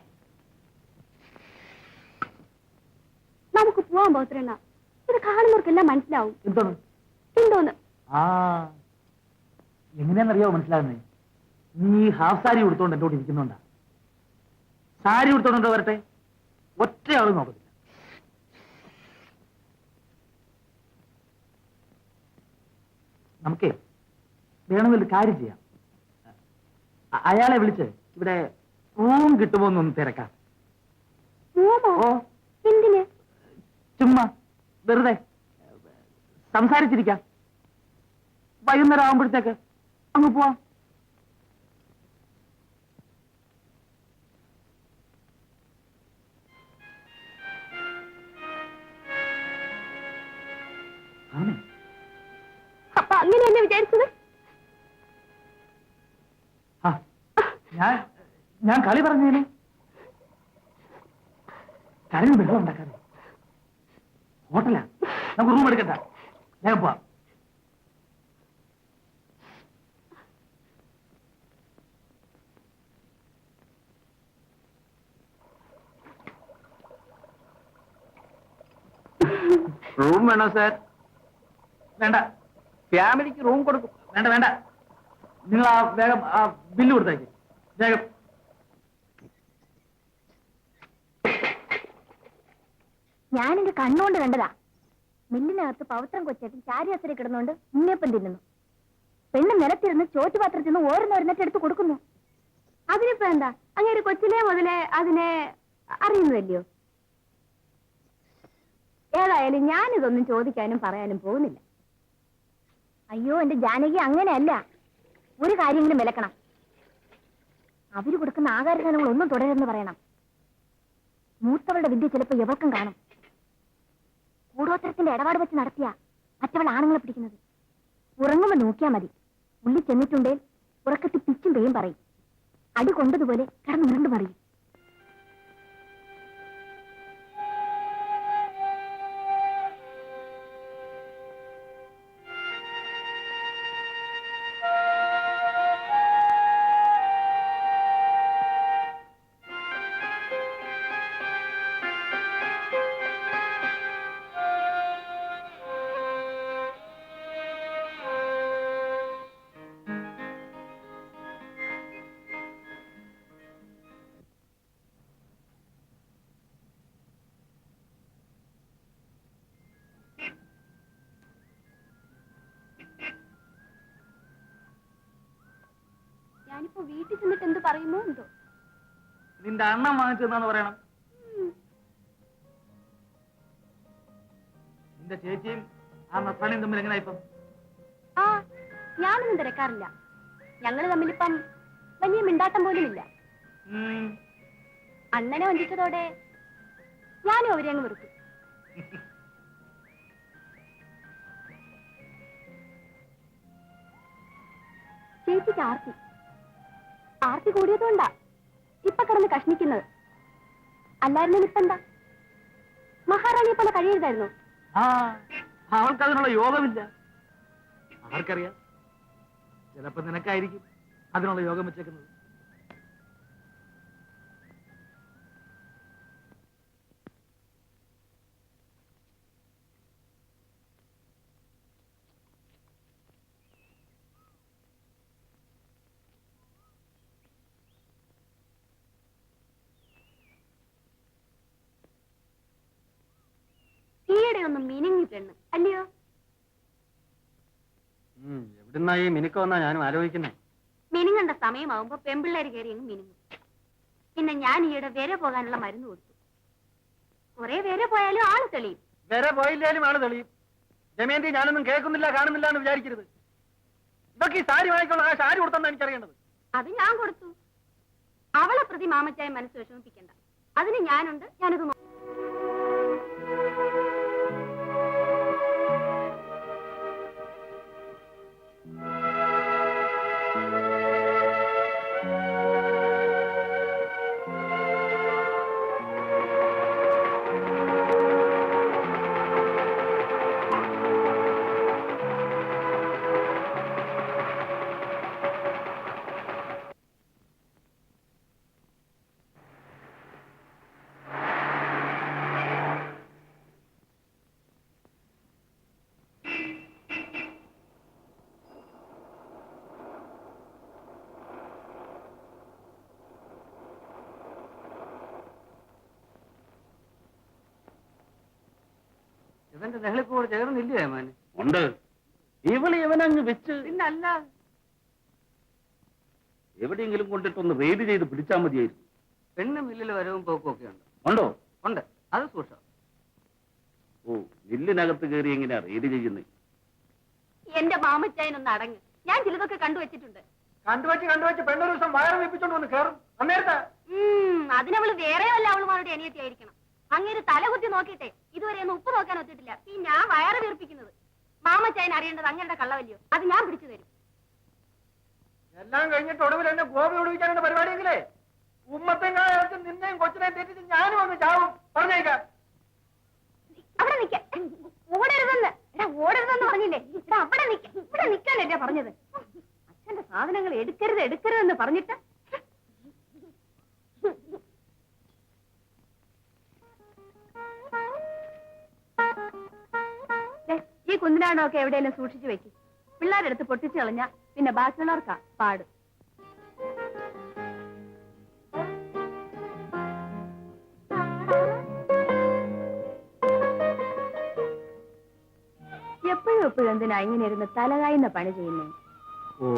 നമുക്ക് പോവാൻ പൗത്രണ്ണ. ഇത് കാണുന്നവർക്കെല്ലാം മനസ്സിലാവും. എന്തോന്ന്? ആ എങ്ങനെയാണെന്നറിയാവോ മനസ്സിലാകുന്നേ? നീ ഹാഫ് സാരി ഉടുത്തോണ്ട് എന്നോട് ഇരിക്കുന്നുണ്ടാ. സാരി ഉടുത്തോണ്ടോ വരട്ടെ, ഒറ്റയാളും നോക്കത്തില്ല. നമുക്കേ വേണമെങ്കിൽ കാര്യം ചെയ്യാം. അയാളെ വിളിച്ച് ഇവിടെ റൂം കിട്ടുമോ എന്നൊന്ന് തിരക്കാം. ഓ എന്തിന്? ചുമ്മാ വെറുതെ സംസാരിച്ചിരിക്കാം. വൈകുന്നേരം ആവുമ്പോഴത്തേക്ക് അങ്ങ് പോവാം. അപ്പൊ അങ്ങനെയല്ലേ വിചാരിച്ചത്? ഞാൻ കളി പറഞ്ഞേനെ. കരഞ്ഞ് വെള്ളം ഉണ്ടാക്കാതെ. ഹോട്ടലാ, നമുക്ക് റൂം എടുക്കണ്ട. ഞാൻ പോവാം. റൂം വേണോ സാർ? വേണ്ട. ഫാമിലിക്ക് റൂം കൊടുക്കും. വേണ്ട വേണ്ട, നിങ്ങൾ ആ വേഗം ആ ബില്ല് കൊടുത്തേക്ക്. വേഗം. ഞാനെന്റെ കണ്ണുകൊണ്ട് കണ്ടതാ. മില്ലിനകത്ത് പവിത്രം കൊച്ചേട്ടൻ ചാരിയാസരി കിടന്നുകൊണ്ട് ഉണ്ണിയപ്പം തിന്നുന്നു. പെണ്ണ് നിലത്തിരുന്ന് ചോറ്റുപാത്രത്തിൽ നിന്ന് ഓരോന്നോരോന്നിട്ട് എടുത്ത് കൊടുക്കുന്നു. അതിനിപ്പോ എന്താ? അങ്ങനെ കൊച്ചിലെ മുതലേ അതിനെ അറിയുന്നതല്ലയോ? ഏതായാലും ഞാനിതൊന്നും ചോദിക്കാനും പറയാനും പോകുന്നില്ല. അയ്യോ എന്റെ ജാനകി, അങ്ങനെയല്ല. ഒരു കാര്യങ്ങളും വിലക്കണം. അവര് കൊടുക്കുന്ന ആഹാര സാധനങ്ങൾ ഒന്നും തുടരുമെന്ന് പറയണം. മൂത്തവളുടെ വിദ്യ ചിലപ്പോ എവർക്കും കാണും. കൂടോത്തരത്തിന്റെ ഇടപാട് വെച്ച് നടത്തിയ മറ്റവൾ ആണുങ്ങളെ പിടിക്കുന്നത്. ഉറങ്ങുമ്പോ നോക്കിയാ മതി. ഉള്ളി ചെന്നിട്ടുണ്ടേ ഉറക്കത്തിൽ പിച്ചും പേയും പറയും. അടി കൊണ്ടതുപോലെ കിടന്ന് ഉരുണ്ടു പറയും. ഞാനിപ്പോ വീട്ടിൽ ചെന്നിട്ട് എന്ത് പറയുമോ എന്തോ. നിന്റെ അണ്ണം വാങ്ങിച്ചെന്നാന്ന് പറയണം. നിന്റെ ചേച്ചിയും ആ നസ്രാണിയും തമ്മിൽ എങ്ങനെ ഇപ്പം? ആ ഞാനൊന്നും തിരക്കാറില്ല. ഞങ്ങള് തമ്മിലിപ്പം വലിയ മിണ്ടാട്ടം പോലും ഇല്ല. അണ്ണനെ വഞ്ചിച്ചതോടെ ഞാനും അവരെ അങ്ങ് വെറുത്തു. ചേച്ചിക്ക് ആർത്തി കൂടിയതുകൊണ്ടാ ഇപ്പൊ കിടന്ന് കഷ്ണിക്കുന്നത്. അല്ലായിരുന്നെങ്കിൽ ഇപ്പൊ എന്താ? മഹാറാണിയെ പോലെ കഴിയരുതായിരുന്നു. അവൾക്ക് അതിനുള്ള യോഗമില്ല. ആർക്കറിയാം, ചിലപ്പോ നിനക്കായിരിക്കും. അതിനുള്ള യോഗം വെച്ചേക്കുന്നത്? ഈയിടെ ഒന്ന് മിനിങ്ങി പെണ്ണ് അല്ലയോ? എവിടുന്നായി മിനുക്കമെന്നാ ഞാനും ആലോചിക്കുന്നേ. മിനിങ്ങണ്ട സമയമാവുമ്പോ പെമ്പിള്ളേര് കയറി അങ്ങ് മിനിങ്ങും. പിന്നെ ഞാൻ ഈയിടെ വരെ പോകാനുള്ള മരുന്ന് കൊടുത്തു. കുറെ വരെ പോയാലും ആള് തെളിയും. വരെ പോയില്ലേലും ആണ് തെളിയും. ദമയന്തി, ഞാനൊന്നും കേൾക്കുന്നില്ല കാണുന്നില്ല എന്ന് വിചാരിക്കരുത്. ഇതൊക്കെ ഈ സാരി വാങ്ങിക്കുള്ള ആ സാരി കൊടുത്തെന്നാ എനിക്കറിയേണ്ടത്. അത് ഞാൻ കൊടുത്തു. അവളെ പ്രതി മാമച്ചായ മനസ്സ് വിഷമിപ്പിക്കണ്ട. അതിന് ഞാനുണ്ട്. ഞാനിത് ഇവന്റെ ലഹളിപ്പോട് ചേർന്നില്ലേ മാന്? ഉണ്ട്. ഇവനങ്ങ് വെച്ച് പിന്നല്ല. എവിടെയെങ്കിലും കൊണ്ടിട്ടൊന്ന് റെയ്ഡ് ചെയ്ത് പിടിച്ചാൽ മതിയായിരുന്നു. പെണ്ണ് മില്ലിൽ വരവും പോക്കും ഒക്കെ ഉണ്ട്. ഉണ്ടോ? ഉണ്ട്, അത് സൂക്ഷം. ഓ, മില്ലിനകത്ത് കയറി എങ്ങനെയാ റെയ്ഡ് ചെയ്യുന്നത്? എന്റെ മാമച്ചായനൊന്ന് അടങ്ങ്. ഞാൻ ചിലതൊക്കെ കണ്ടുവച്ചിട്ടുണ്ട്. കണ്ടുവച്ച് പെണ്ണൊരു ദിവസം വയറ് വെപ്പിച്ചോണ്ട് വന്ന് കയറും. അന്നേരത്തെ അതിനവള് വേറെ വല്ല അവളുമാരുടെ അനിയത്തിയായിരിക്കണം. അങ്ങേര് തലകുത്തി നോക്കിട്ടെ ഇതുവരെ ഒന്ന് ഉപ്പ് നോക്കാൻ ഒത്തിട്ടില്ല. പിന്നെ ആ വയറ് വീർപ്പിക്കുന്നത് മാമച്ചായൻ അറിയേണ്ടത് അങ്ങയുടെ കള്ളവല്ലയോ? അത് ഞാൻ പിടിച്ചു തരും. എല്ലാം കഴിഞ്ഞിട്ട് ഒടുവിൽ എന്നെ ഗോപി ഒടുവിക്കാനുള്ള പരിപാടിയെങ്കിലേ ഉമ്മത്തെയും കാലത്ത് നിന്നെയും കൊച്ചിനെയും തെറ്റിച്ച് ഞാനും അങ്ങ് ചാവും. പറഞ്ഞേക്കാം. അവിടെ നിക്ക. ഓടരുതെന്ന്. എടാ ഓടരുതെന്ന് പറഞ്ഞില്ലേ? എടാ അവിടെ നിക്ക. ഇവിടെ നിക്കാനല്ലേ പറഞ്ഞത്? അച്ഛന്റെ സാധനങ്ങൾ എടുക്കരുതെന്ന് പറഞ്ഞിട്ട് ഈ കുന്തിനാണൊക്കെ എവിടെയെങ്കിലും സൂക്ഷിച്ചു വെക്കും. പിള്ളേരെടുത്ത് പൊട്ടിച്ചു കളഞ്ഞ പിന്നെ ബാക്കിയുള്ളവർക്കാ പാട്. എപ്പോഴും എന്തിനാ ഇങ്ങനെ ഇരുന്ന് തലകായുന്ന പണി ചെയ്യുന്നേ? ഓ,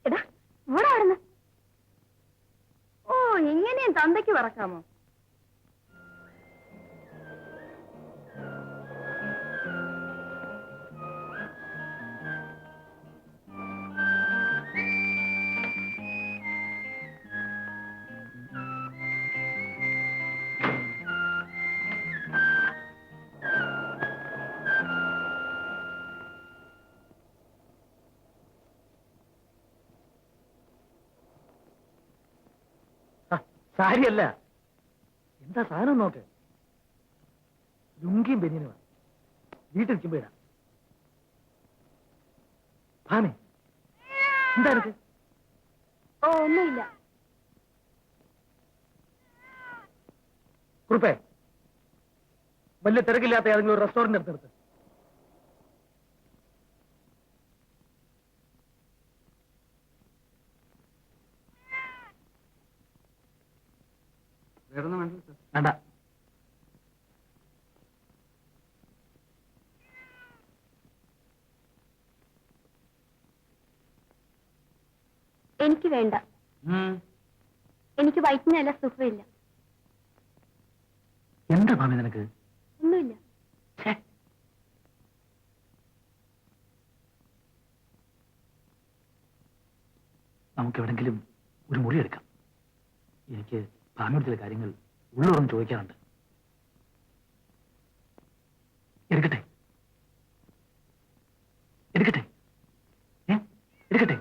എടാ ഇവിടെ ആടുന്നു. ഓ, ഇങ്ങനെയും തന്തയ്ക്ക് പറക്കാമോ? സാരിയല്ല, എന്താ സാധനം നോക്ക്. ലുങ്കിയും ബനിയനുമാണ്. വീട്ടിലിരിക്കുമ്പോ ഇടാം. ഭാമേ, എന്താ എനിക്ക്? ഓ, ഒന്നുമില്ല. കുറുപ്പേ, വലിയ തിരക്കില്ലാത്ത ഏതെങ്കിലും ഒരു റെസ്റ്റോറന്റ് എടുത്തെടുത്ത്. വേറൊന്നും വേണ്ട. വേണ്ട. എനിക്ക് വേണ്ട. എനിക്ക് വയറ്റിനല്ല സുഖമില്ല. എന്താ ഭാമി നിനക്ക്? ഒന്നുമില്ല. നമുക്ക് എവിടെങ്കിലും ഒരു മുറി എടുക്കാം. എനിക്ക് ഭാമിയോട് ചില കാര്യങ്ങൾ ഉള്ളോറും ചോദിക്കാറുണ്ട്. എടുക്കട്ടെ? എടുക്കട്ടെ? എടുക്കട്ടെ?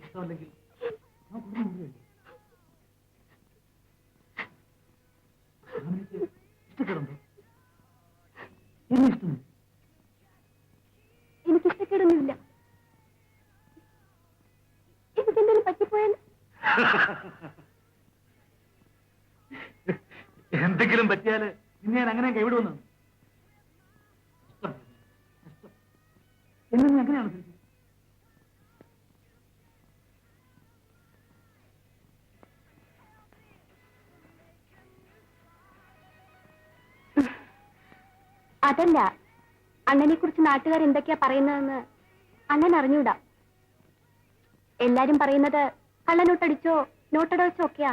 ഇഷ്ടമല്ലെങ്കിൽ ഇഷ്ടപ്പെടുണ്ടോ? എന്നെ ഇഷ്ടമോ? എനിക്ക് ഇഷ്ടക്കേടൊന്നുമില്ല. എനിക്കെന്തെങ്കിലും പറ്റിപ്പോയാൽ എന്തെങ്കിലും പറ്റിയാല് നിന്നെ ഞാൻ അങ്ങനെ കൈവിടുമെന്ന് എന്നെ നീ അങ്ങനെയാണ് ധരിച്ചത്? അതല്ല, അണ്ണനെ കുറിച്ച് നാട്ടുകാർ എന്തൊക്കെയാ പറയുന്നതെന്ന് അണ്ണൻ അറിഞ്ഞൂടാ. എല്ലാരും പറയുന്നത് കള്ളനോട്ടടിച്ചോ നോട്ടടച്ചോ ഒക്കെയാ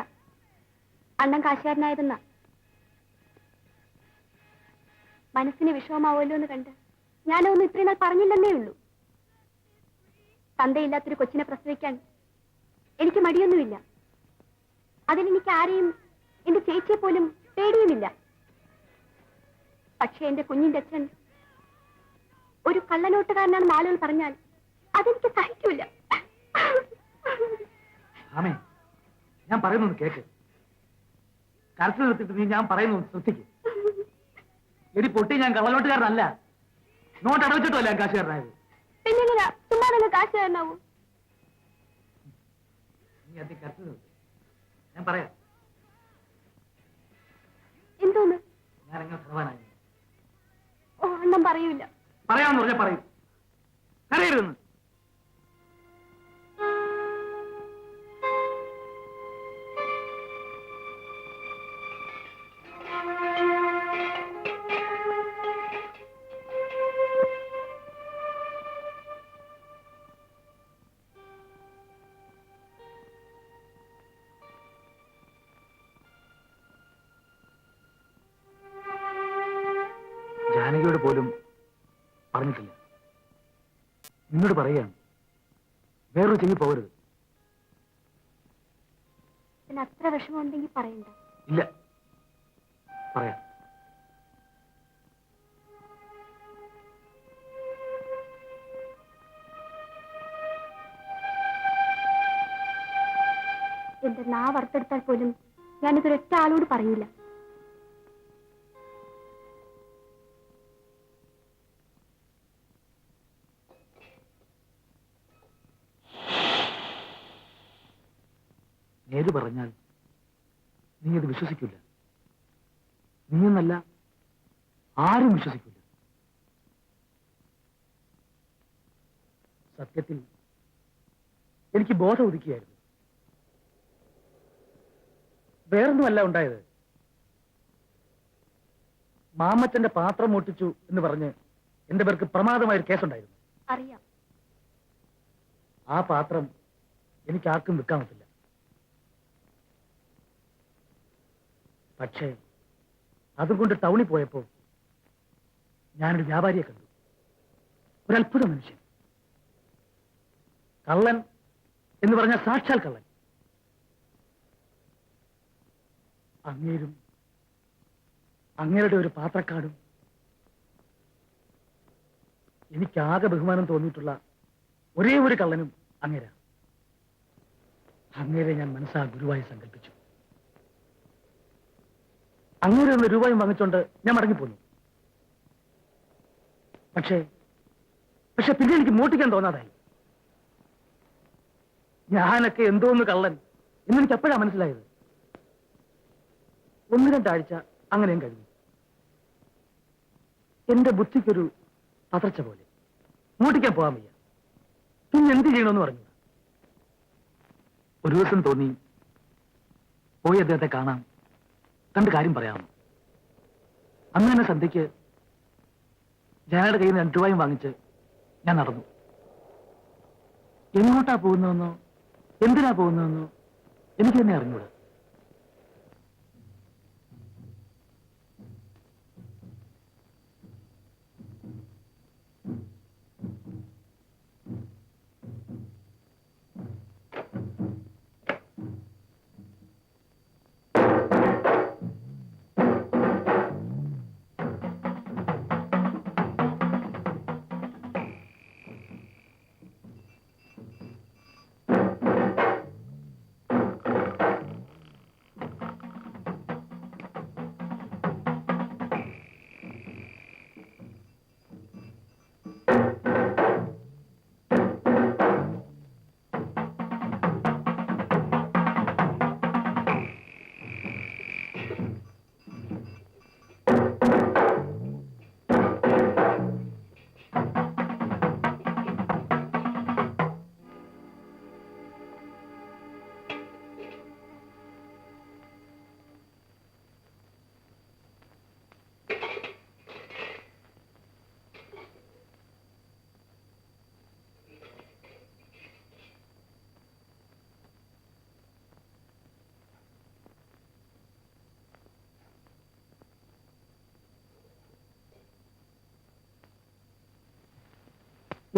അണ്ണൻ കാശുകാരനായതെന്ന. മനസ്സിന് വിഷമമാവുമല്ലോ എന്ന് കണ്ട് ഞാനൊന്നും ഇത്രയും നാൾ പറഞ്ഞില്ലെന്നേ ഉള്ളൂ. തന്തയില്ലാത്തൊരു കൊച്ചിനെ പ്രസവിക്കാൻ എനിക്ക് മടിയൊന്നുമില്ല. അതിനെനിക്ക് ആരെയും, എന്റെ ചേച്ചിയെ പോലും പേടിയുമില്ല. പക്ഷെ എന്റെ കുഞ്ഞിന്റെ അച്ഛൻ ഒരു കള്ളനോട്ടുകാരനാണെന്ന് ആളുകൾ പറഞ്ഞാൽ അതെനിക്ക് സഹിക്കൂല. ആമേ, ഞാൻ പറയുന്നത് കേക്ക്. കരച്ചിൽ നിർത്തിയിട്ട് നീ ഞാൻ പറയുന്നത് ശ്രദ്ധിക്കും. എടി പൊട്ടി, ഞാൻ കള്ളനോട്ടുകാരനല്ല. നോട്ട് അടവിച്ചിട്ടല്ല ഞാൻ കാശുകാരനായത്. പിന്നെങ്ങനെയാ ചുമ്മാ നിങ്ങൾ കാശുകാരനാവും? നീ അതി കരച്ചിൽ നിർത്തി. ഞാൻ പറയാം. എന്തോന്ന്? ഞാൻ എങ്ങനെ ഭഗവാനായി? ഓ, അണ്ണൻ പറയൂല. പറയാമെന്ന് പറഞ്ഞാൽ പറയും. കരയരുതെന്ന്. ജാനകിയോട് പോലും പറഞ്ഞിട്ടില്ല. നിന്നോട് പറയുകയാണ്, വേറൊരു ചെവി പോകരുത്. പിന്നെ അത്ര വിഷമമുണ്ടെങ്കിൽ പറയണ്ട. ഇല്ല, പറയാം. എന്റെ നാ വറുത്തെടുത്താൽ പോലും ഞാനിതൊരൊറ്റ ആളോട് പറയില്ല. നേര് പറഞ്ഞാൽ നീ അത് വിശ്വസിക്കില്ല. നീയെന്നല്ല, ആരും വിശ്വസിക്കില്ല. സത്യത്തിൽ എനിക്ക് ബോധം ഒതുക്കിയായിരുന്നു. വേറൊന്നുമല്ല ഉണ്ടായത്. മാമച്ചന്റെ പാത്രം മോട്ടിച്ചു എന്ന് പറഞ്ഞ് എന്റെ പേർക്ക് പ്രമാദമായൊരു കേസുണ്ടായിരുന്നു. അറിയാം. ആ പാത്രം എനിക്ക് ആർക്കും വിൽക്കാൻ പറ്റില്ല. പക്ഷേ അതുകൊണ്ട് ടൗണിൽ പോയപ്പോ ഞാനൊരു വ്യാപാരിയെ കണ്ടു. ഒരു അത്ഭുത മനുഷ്യൻ. കള്ളൻ എന്ന് പറഞ്ഞ സാക്ഷാൽ കള്ളൻ. അങ്ങേരും അങ്ങേരുടെ ഒരു പാത്രക്കാടും. എനിക്കാകെ ബഹുമാനം തോന്നിയിട്ടുള്ള ഒരേ ഒരു കള്ളനും അങ്ങേരാ. അങ്ങേരെ ഞാൻ മനസ്സാ ഗുരുവായി സങ്കല്പിച്ചു. അങ്ങേരെ 1 രൂപയും വാങ്ങിച്ചോണ്ട് ഞാൻ മടങ്ങിപ്പോന്നു. പക്ഷേ പിന്നെ എനിക്ക് മോട്ടിക്കാൻ തോന്നാതായി. ഞാനൊക്കെ എന്തോന്ന് കള്ളൻ എന്നെനിക്ക് എപ്പോഴാ മനസ്സിലായത്. 1-2 ആഴ്ച അങ്ങനെയും കഴിഞ്ഞു. എന്റെ ബുദ്ധിക്കൊരു പതർച്ച പോലെ. മോട്ടിക്കാൻ പോകാൻ വയ്യ. പിന്നെ എന്ത് ചെയ്യണമെന്ന് പറഞ്ഞു. ഒരു ദിവസം തോന്നി പോയി അദ്ദേഹത്തെ കാണാം, കണ്ട് കാര്യം പറയാമോ. അന്ന് തന്നെ സന്ധ്യയ്ക്ക് ജനയുടെ കയ്യിൽ നിന്ന് 2 രൂപയും വാങ്ങിച്ച് ഞാൻ നടന്നു. എങ്ങോട്ടാ പോകുന്നതെന്നോ എന്തിനാ പോകുന്നതെന്നോ എനിക്ക് തന്നെ അറിഞ്ഞൂടാ.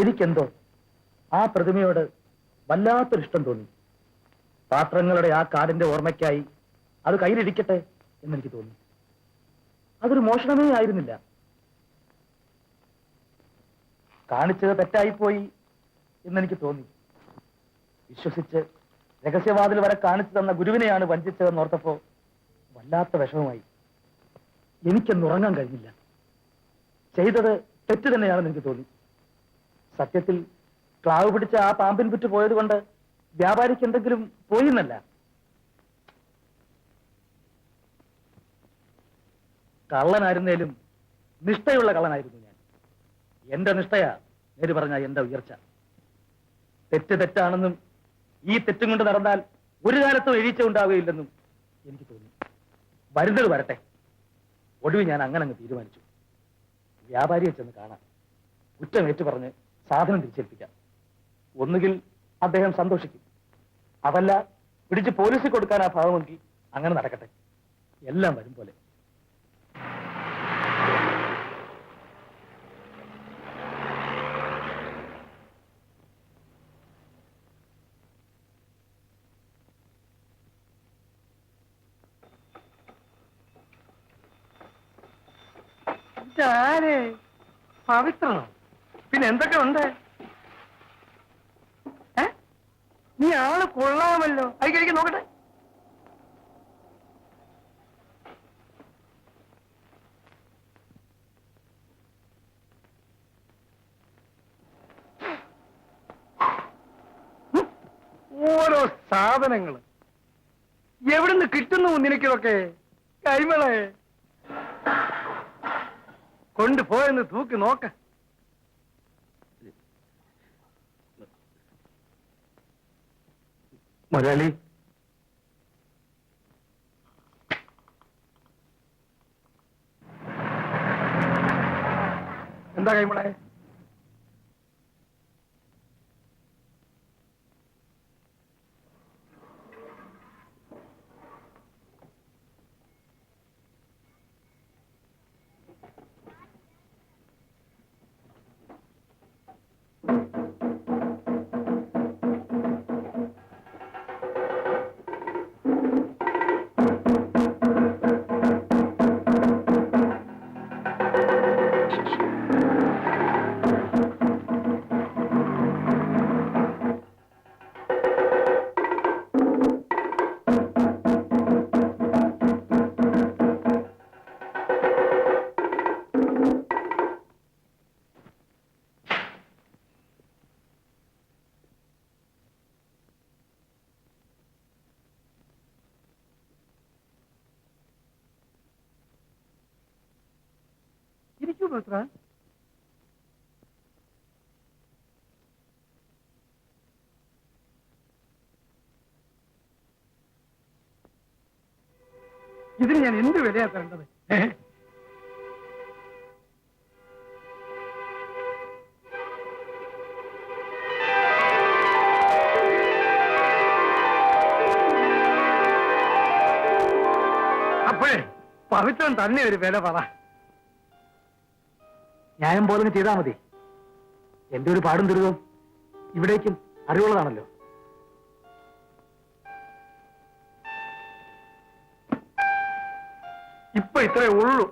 എനിക്കെന്തോ ആ പ്രതിമയോട് വല്ലാത്തൊരിഷ്ടം തോന്നി. പാത്രങ്ങളുടെ ആ കാടിന്റെ ഓർമ്മയ്ക്കായി അത് കയ്യിലിരിക്കട്ടെ എന്നെനിക്ക് തോന്നി. അതൊരു മോഷണമേ ആയിരുന്നില്ല. കാണിച്ചത് തെറ്റായിപ്പോയി എന്നെനിക്ക് തോന്നി. വിശ്വസിച്ച് രഹസ്യവാതിൽ വരെ കാണിച്ചു തന്ന ഗുരുവിനെയാണ് വഞ്ചിച്ചതെന്ന് ഓർത്തപ്പോ വല്ലാത്ത വിഷമമായി. എനിക്കൊന്ന് ഉറങ്ങാൻ കഴിഞ്ഞില്ല. ചെയ്തത് തെറ്റ് തന്നെയാണെന്ന് എനിക്ക് തോന്നി. സത്യത്തിൽ ക്ലാവ് പിടിച്ച ആ പാമ്പിൻ പുറ്റ് പോയത് കൊണ്ട് വ്യാപാരിക്ക് എന്തെങ്കിലും പോയി എന്നല്ല. കള്ളനായിരുന്നേലും നിഷ്ഠയുള്ള കള്ളനായിരുന്നു ഞാൻ. എന്റെ നിഷ്ഠയാ നേര് പറഞ്ഞ എന്റെ ഉയർച്ച. തെറ്റ് തെറ്റാണെന്നും ഈ തെറ്റും കൊണ്ട് നടന്നാൽ ഒരു കാലത്തും എഴുച്ച ഉണ്ടാവുകയില്ലെന്നും എനിക്ക് തോന്നി. വരുന്നത് വരട്ടെ. ഒടുവിൽ ഞാൻ അങ്ങനെ അങ്ങ് തീരുമാനിച്ചു. വ്യാപാരിയെ ചെന്ന് കാണാം, കുറ്റമേറ്റു പറഞ്ഞ് സാധനം തിരിച്ചേൽപ്പിക്കാം. ഒന്നുകിൽ അദ്ദേഹം സന്തോഷിക്കും, അതല്ല പിടിച്ച് പോലീസിൽ കൊടുക്കാൻ ആ ഭാവമെങ്കിൽ അങ്ങനെ നടക്കട്ടെ. എല്ലാം വരും പോലെ. ആരെ പവിത്രനോ? പിന്നെ എന്തൊക്കെ ഉണ്ട്? നീ ആള് കൊള്ളാമല്ലോ. അയക്ക് നോക്കട്ടെ. ഓരോ സാധനങ്ങള് എവിടുന്ന് കിട്ടുന്നു നിനക്കിതൊക്കെ? കൈമളെ കൊണ്ടുപോയെന്ന് തൂക്കി നോക്ക. മുതലാളി, എന്താ കൈമളെ? ഇരിക്കൂ പത്ര. ഇതിന് ഞാൻ എന്ത് വിലയാ തരേണ്ടത്? അപ്പോഴേ പവിത്രൻ തന്നെ ഒരു വില പറ. ന്യായം പോലെ ചെയ്താൽ മതി. എന്റെ ഒരു പാടും ദുരിതവും ഇവിടേക്കും അറിവുള്ളതാണല്ലോ. ഇപ്പൊ ഇത്രേ ഉള്ളൂ.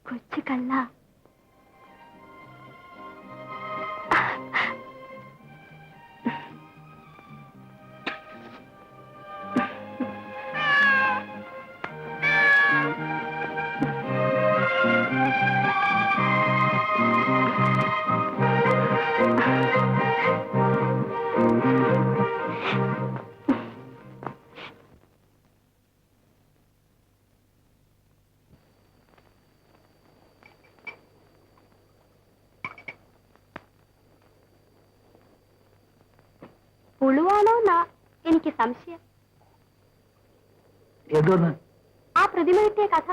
കൊച്ചു കള്ള. പുളുവാണോന്നാ എനിക്ക് സംശയം. എന്തോന്ന്? ആ പ്രതിമ കിട്ടിയ കഥ.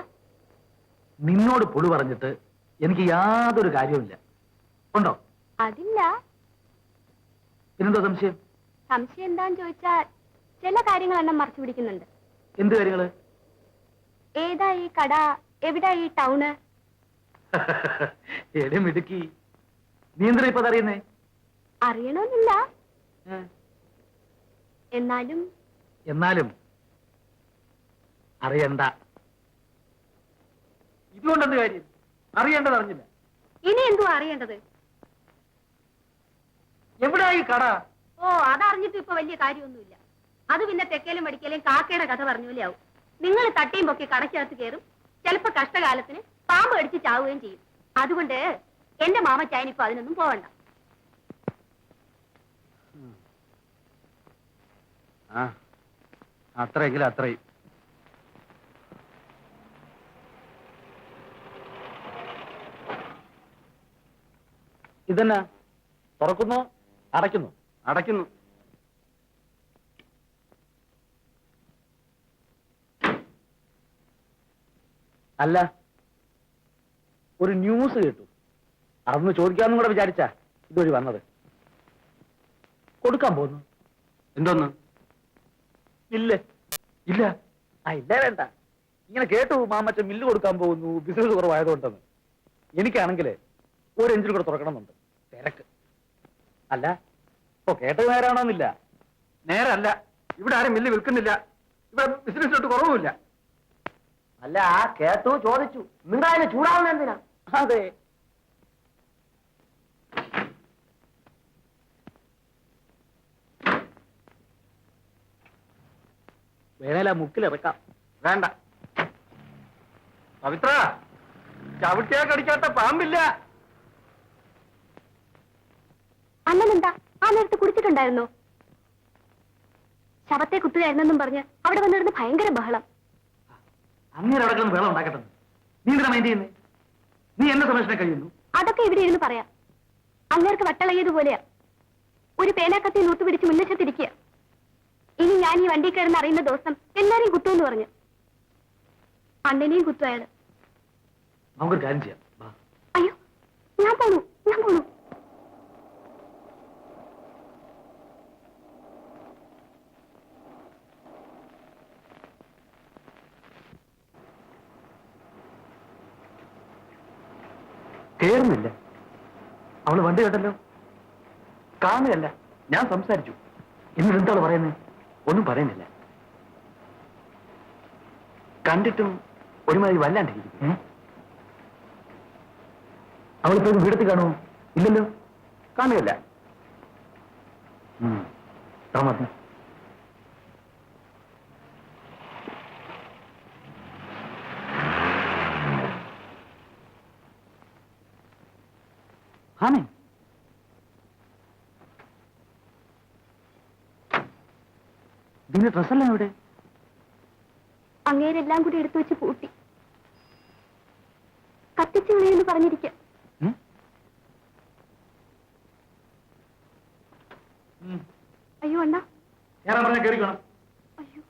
നിന്നോട് പുളു പറഞ്ഞിട്ട് എനിക്ക് യാതൊരു കാര്യവുമില്ല. ഉണ്ടോ? അതില്ല. പിന്നെന്തോ സംശയം? സംശയം എന്താന്ന് ചോദിച്ചാൽ ചില കാര്യങ്ങൾ എന്നെ മറച്ചു പിടിക്കുന്നുണ്ട്. എന്ത് കാര്യങ്ങള്? ഏതാ ഈ കട, എവിടാ ഈ ടൗണ്? മിടുക്കി, നീ എന്തിനാ ഇപ്പൊ അറിയുന്നേ? അറിയണമെന്നില്ല, എന്നാലും എന്നാലും അറിയണ്ട. ഇതുകൊണ്ടെന്ത് കാര്യം? അറിയേണ്ടത് അറിഞ്ഞില്ല. ഇനി എന്തുവാ അറിയേണ്ടത്? എവിടാ ഈ കട? ഓ, അതറിഞ്ഞിട്ട് ഇപ്പൊ വലിയ കാര്യമൊന്നുമില്ല. അത് പിന്നെ തെക്കേലും വടിക്കലും കാക്കയുടെ കഥ പറഞ്ഞ പോലെ ആവും. നിങ്ങൾ തട്ടിയും പൊക്കി കടക്കകത്ത് കയറും, ചിലപ്പോ കഷ്ടകാലത്തിന് പാമ്പ് കടിച്ച് ചാവുകയും ചെയ്യും. അതുകൊണ്ട് എന്റെ മാമച്ചായനിപ്പോ അതിനൊന്നും പോവണ്ട. അത്രയെങ്കിലും അത്രയും. ഇതെന്നാ തുറക്കുന്നു അടയ്ക്കുന്നു? അടയ്ക്കുന്നു. അല്ല, ഒരു ന്യൂസ് കേട്ടു. അതൊന്ന് ചോദിക്കാമെന്നും കൂടെ വിചാരിച്ചാ ഇതുവഴി വന്നത്. കൊടുക്കാൻ പോകുന്നു. എന്തോന്ന്? ഇല്ല ഇല്ല. ഇല്ല വേണ്ട. ഇങ്ങനെ കേട്ടു മാമച്ചൻ മില്ല് കൊടുക്കാൻ പോകുന്നു, ബിസിനസ് കുറവായതുകൊണ്ടെന്ന്. എനിക്കാണെങ്കിൽ ഒരു എഞ്ചിൻ കൂടെ തുറക്കണമെന്നുണ്ട്. തിരക്ക്. അല്ല, ഇപ്പൊ കേട്ടത് നേരാണോന്നില്ല. നേരല്ല. ഇവിടെ ആരും മില്ല് വിൽക്കുന്നില്ല. ഇവിടെ ബിസിനസ്സിലോട്ട് കുറവുമില്ല. അല്ല, കേട്ടു ചോദിച്ചു. നിങ്ങൾ അതിന് ചൂടാവുന്ന എന്തിനാ? അതെ. വേണേല മുക്കിലിറക്കാം. വേണ്ട. പവിത്ര, ചവിട്ടിയാ കടിക്കാത്ത പാമ്പില്ല. അന്നെന്താ ആ നേരത്ത് കുടിച്ചിട്ടുണ്ടായിരുന്നോ? ശവത്തെ കുത്തുകയായിരുന്നെന്നും പറഞ്ഞ് അവിടെ വന്നിരുന്ന് ഭയങ്കര ബഹളം. അങ്ങനെ അവിടെ കിടന്ന് വെള്ളം ഉണ്ടാക്കട്ടെ. നീ എന്തിനാ മൈൻഡ് ചെയ്യുന്നേ? നീ എന്നെ സംരക്ഷണം കഴിയുന്നു. അതൊക്കെ ഇവിടെ ഇരുന്ന് പറയാം. അങ്ങേർക്ക് വട്ടളകിയതുപോലെയാ. ഒരു പേനാക്കത്തി നൂത്തുപിടിച്ച് മുന്നശത്തിരിക്കുക. ഇനി ഞാൻ ഈ വണ്ടി കയറുന്ന അറിയുന്ന ദിവസം എല്ലാരെയും കുത്തുമെന്ന് പറഞ്ഞു. അണ്ണനെയും കുത്തു അയാള്. നമുക്കൊരു കാര്യം ചെയ്യാം. വാ. അയ്യോ, ഞാൻ പോണു. കേറുന്നില്ല. അവള് വണ്ടി കേട്ടല്ലോ. കാണുകയല്ല, ഞാൻ സംസാരിച്ചു. എന്നിട്ട് എന്താണ് പറയുന്നത്? ഒന്നും പറയുന്നില്ല. കണ്ടിട്ടും ഒരുമാതിരി വല്ലാണ്ടിരിക്കും. അവളിപ്പോ വീടത്തിൽ കാണുമോ? ഇല്ലല്ലോ. കാണുകയല്ല. താമസം. ആമേ, ഇതിന്റെ ഡ്രസ്സെല്ലാം എവിടെ? അങ്ങേരെല്ലാം കൂടി എടുത്തു വെച്ച് പൂട്ടി. കത്തിച്ചു വിളിയെന്ന് പറഞ്ഞിരിക്കുക. അയ്യോ അണ്ണാ. ഞാൻ പറഞ്ഞ കേറിക്കണം. അയ്യോ,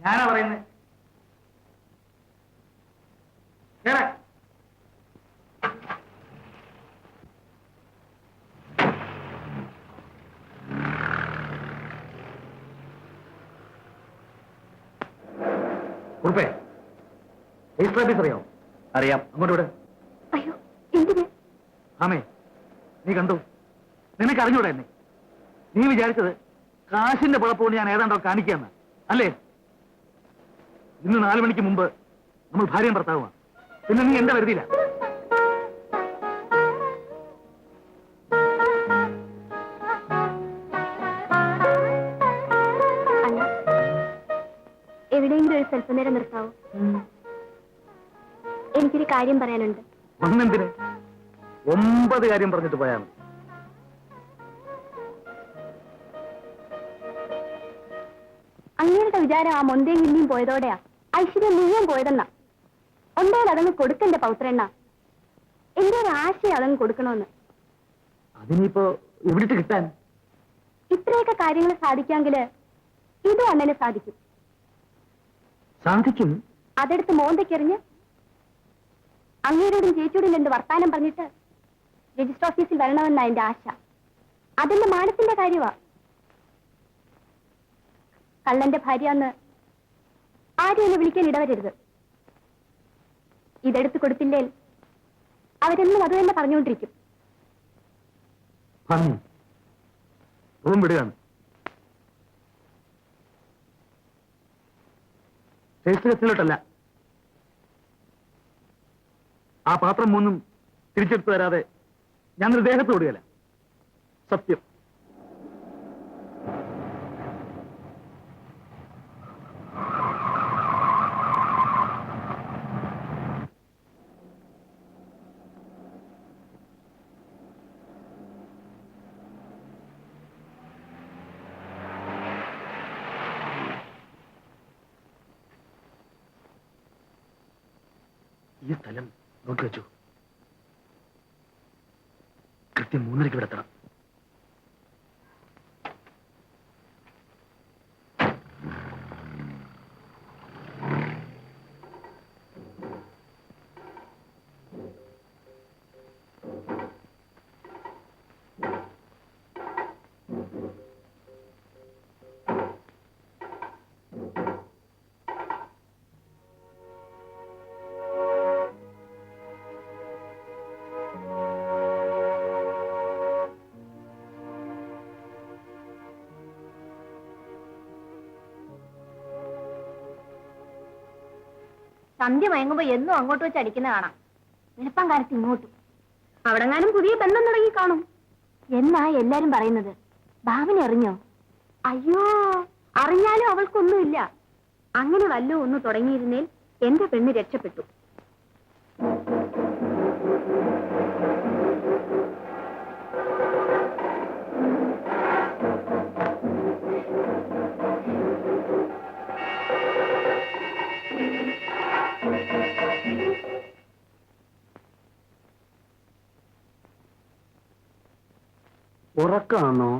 ഞാനാ പറയുന്നത്. ഉറപ്പേ, രജിസ്റ്റർ ഓഫീസ് അറിയാമോ? അറിയാം. അങ്ങോട്ട് വിടെ. അയ്യോ, എന്തിന്? ആമേ, നീ കണ്ടു. നിനക്ക് അറിഞ്ഞൂടെ എന്നെ? നീ വിചാരിച്ചത് കാശിന്റെ കുഴപ്പമുണ്ട് ഞാൻ ഏതാണ്ടോ കാണിക്കാന്ന് അല്ലേ? ഇന്ന് 4 മണിക്ക് മുമ്പ് നമ്മൾ ഭാര്യയും ഭർത്താവുമാണ്. പിന്നെ നീ എന്താ വരുന്നില്ല? എവിടെയെങ്കിലും ഒരു സ്വല്പനേരം നിർത്താവോ? എനിക്കൊരു കാര്യം പറയാനുണ്ട്. ഒന്നെന്തിന്? 9 കാര്യം പറഞ്ഞിട്ട് പോയാണ്. അങ്ങയുടെ വിചാരം ആ മൊന്തയും മില്ലിയും പോയതോടെയാ ഐശ്വര്യം മുഴുവൻ പോയതെന്നാ. ഒന്നേൽ അതങ്ങ് കൊടുക്കണ്ടേ പൗത്രണ്ണ? എന്റെ ഒരു ആശയം അതങ്ങ് കൊടുക്കണമെന്ന്. അതിനിപ്പോ എവിടുത്തെ കിട്ടാൻ? ഇത്രയൊക്കെ കാര്യങ്ങൾ സാധിക്കാമെങ്കിൽ ഇതും അണ്ണന് സാധിക്കും. സാധിക്കും. അതെടുത്ത് മോന്തയ്ക്കെറിഞ്ഞ് അങ്ങേരോടും ചേച്ചിയോടും രണ്ട് വർത്താനം പറഞ്ഞിട്ട് രജിസ്റ്റർ ഓഫീസിൽ വരണമെന്ന എന്റെ ആശ. അതെന്റെ മാനത്തിന്റെ കാര്യമാ. കള്ളന്റെ ഭാര്യ എന്ന് ആരും എന്നെ വിളിക്കാൻ ഇടവരരുത്. ഇതെടുത്ത് കൊടുത്തില്ലേ അവരെന്നും അത് തന്നെ പറഞ്ഞുകൊണ്ടിരിക്കും. പറഞ്ഞു റൂം വിടുകയാണ്. രജിസ്റ്റർ ആ പാത്രം മൂന്നും തിരിച്ചെടുത്തു തരാതെ ഞാനൊരു ദേഹത്ത് വിടുകയല്ല. സത്യം. ഈ സ്ഥലം നോക്കി വെച്ചു. കൃത്യം 3:30 ഇവിടെ എത്തണം. സന്ധ്യ മയങ്ങുമ്പോ എന്നും അങ്ങോട്ട് വെച്ച് അടിക്കുന്ന കാണാം. വെളുപ്പം കാലത്ത് ഇങ്ങോട്ടും. അവിടെങ്ങാനും പുതിയ ബന്ധം തുടങ്ങി കാണും എന്നാ എല്ലാരും പറയുന്നത്. ഭാവന അറിഞ്ഞോ? അയ്യോ, അറിഞ്ഞാലും അവൾക്കൊന്നുമില്ല. അങ്ങനെ വല്ലോ ഒന്ന് തുടങ്ങിയിരുന്നേൽ എന്റെ പെണ്ണ് രക്ഷപ്പെട്ടു. ഉറക്കാണോ?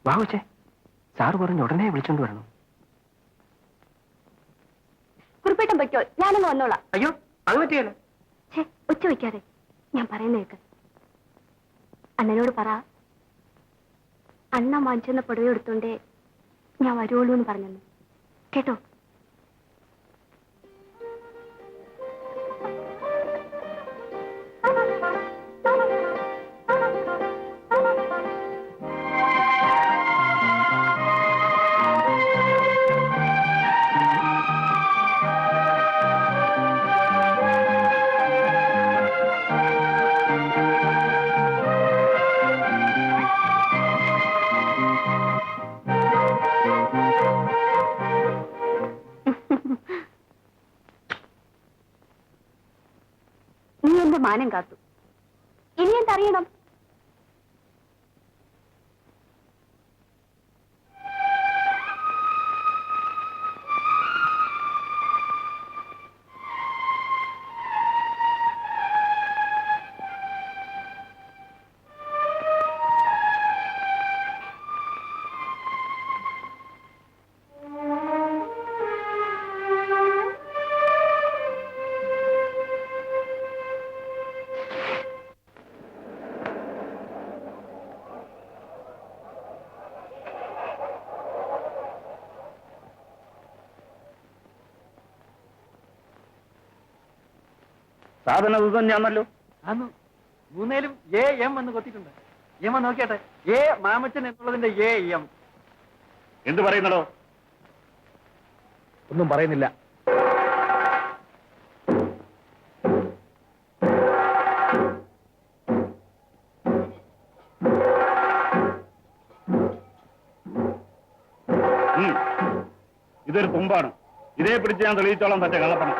വാവുച്ചേ, സാറ് പറഞ്ഞ് ഉടനെ വിളിച്ചോണ്ട് വരണം. കുറിപ്പേട്ടൻ പറ്റോ? ഞാനൊന്ന് വന്നോളാം. അയ്യോ, അത് പറ്റിയല്ലോ. ഒച്ച വയ്ക്കാതെ ഞാൻ പറയുന്ന കേക്ക്. അണ്ണനോട് പറ, അണ്ണ വാങ്ങിച്ചെന്ന പുടവ എടുത്തോണ്ടേ ഞാൻ വരുവുള്ളൂ എന്ന് പറഞ്ഞു. കേട്ടോ? മാനം കാത്തു. ഇനി എന്തറിയണം? സാധനം ഇത് തന്നെയാണല്ലോ. അന്ന് മൂന്നേലും എ എം എന്ന് കൊത്തിയിട്ടുണ്ട്. എം നോക്കിയാട്ടെ, എ മാമച്ചൻ എന്നുള്ളതിന്റെ എ എം. എന്ത് പറയുന്നടോ? ഒന്നും പറയുന്നില്ല. ഇതൊരു തുമ്പാണ്. ഇതേ പിടിച്ച് ഞാൻ തെളിയിച്ചോളാം തന്റെ കള്ളപ്പണം.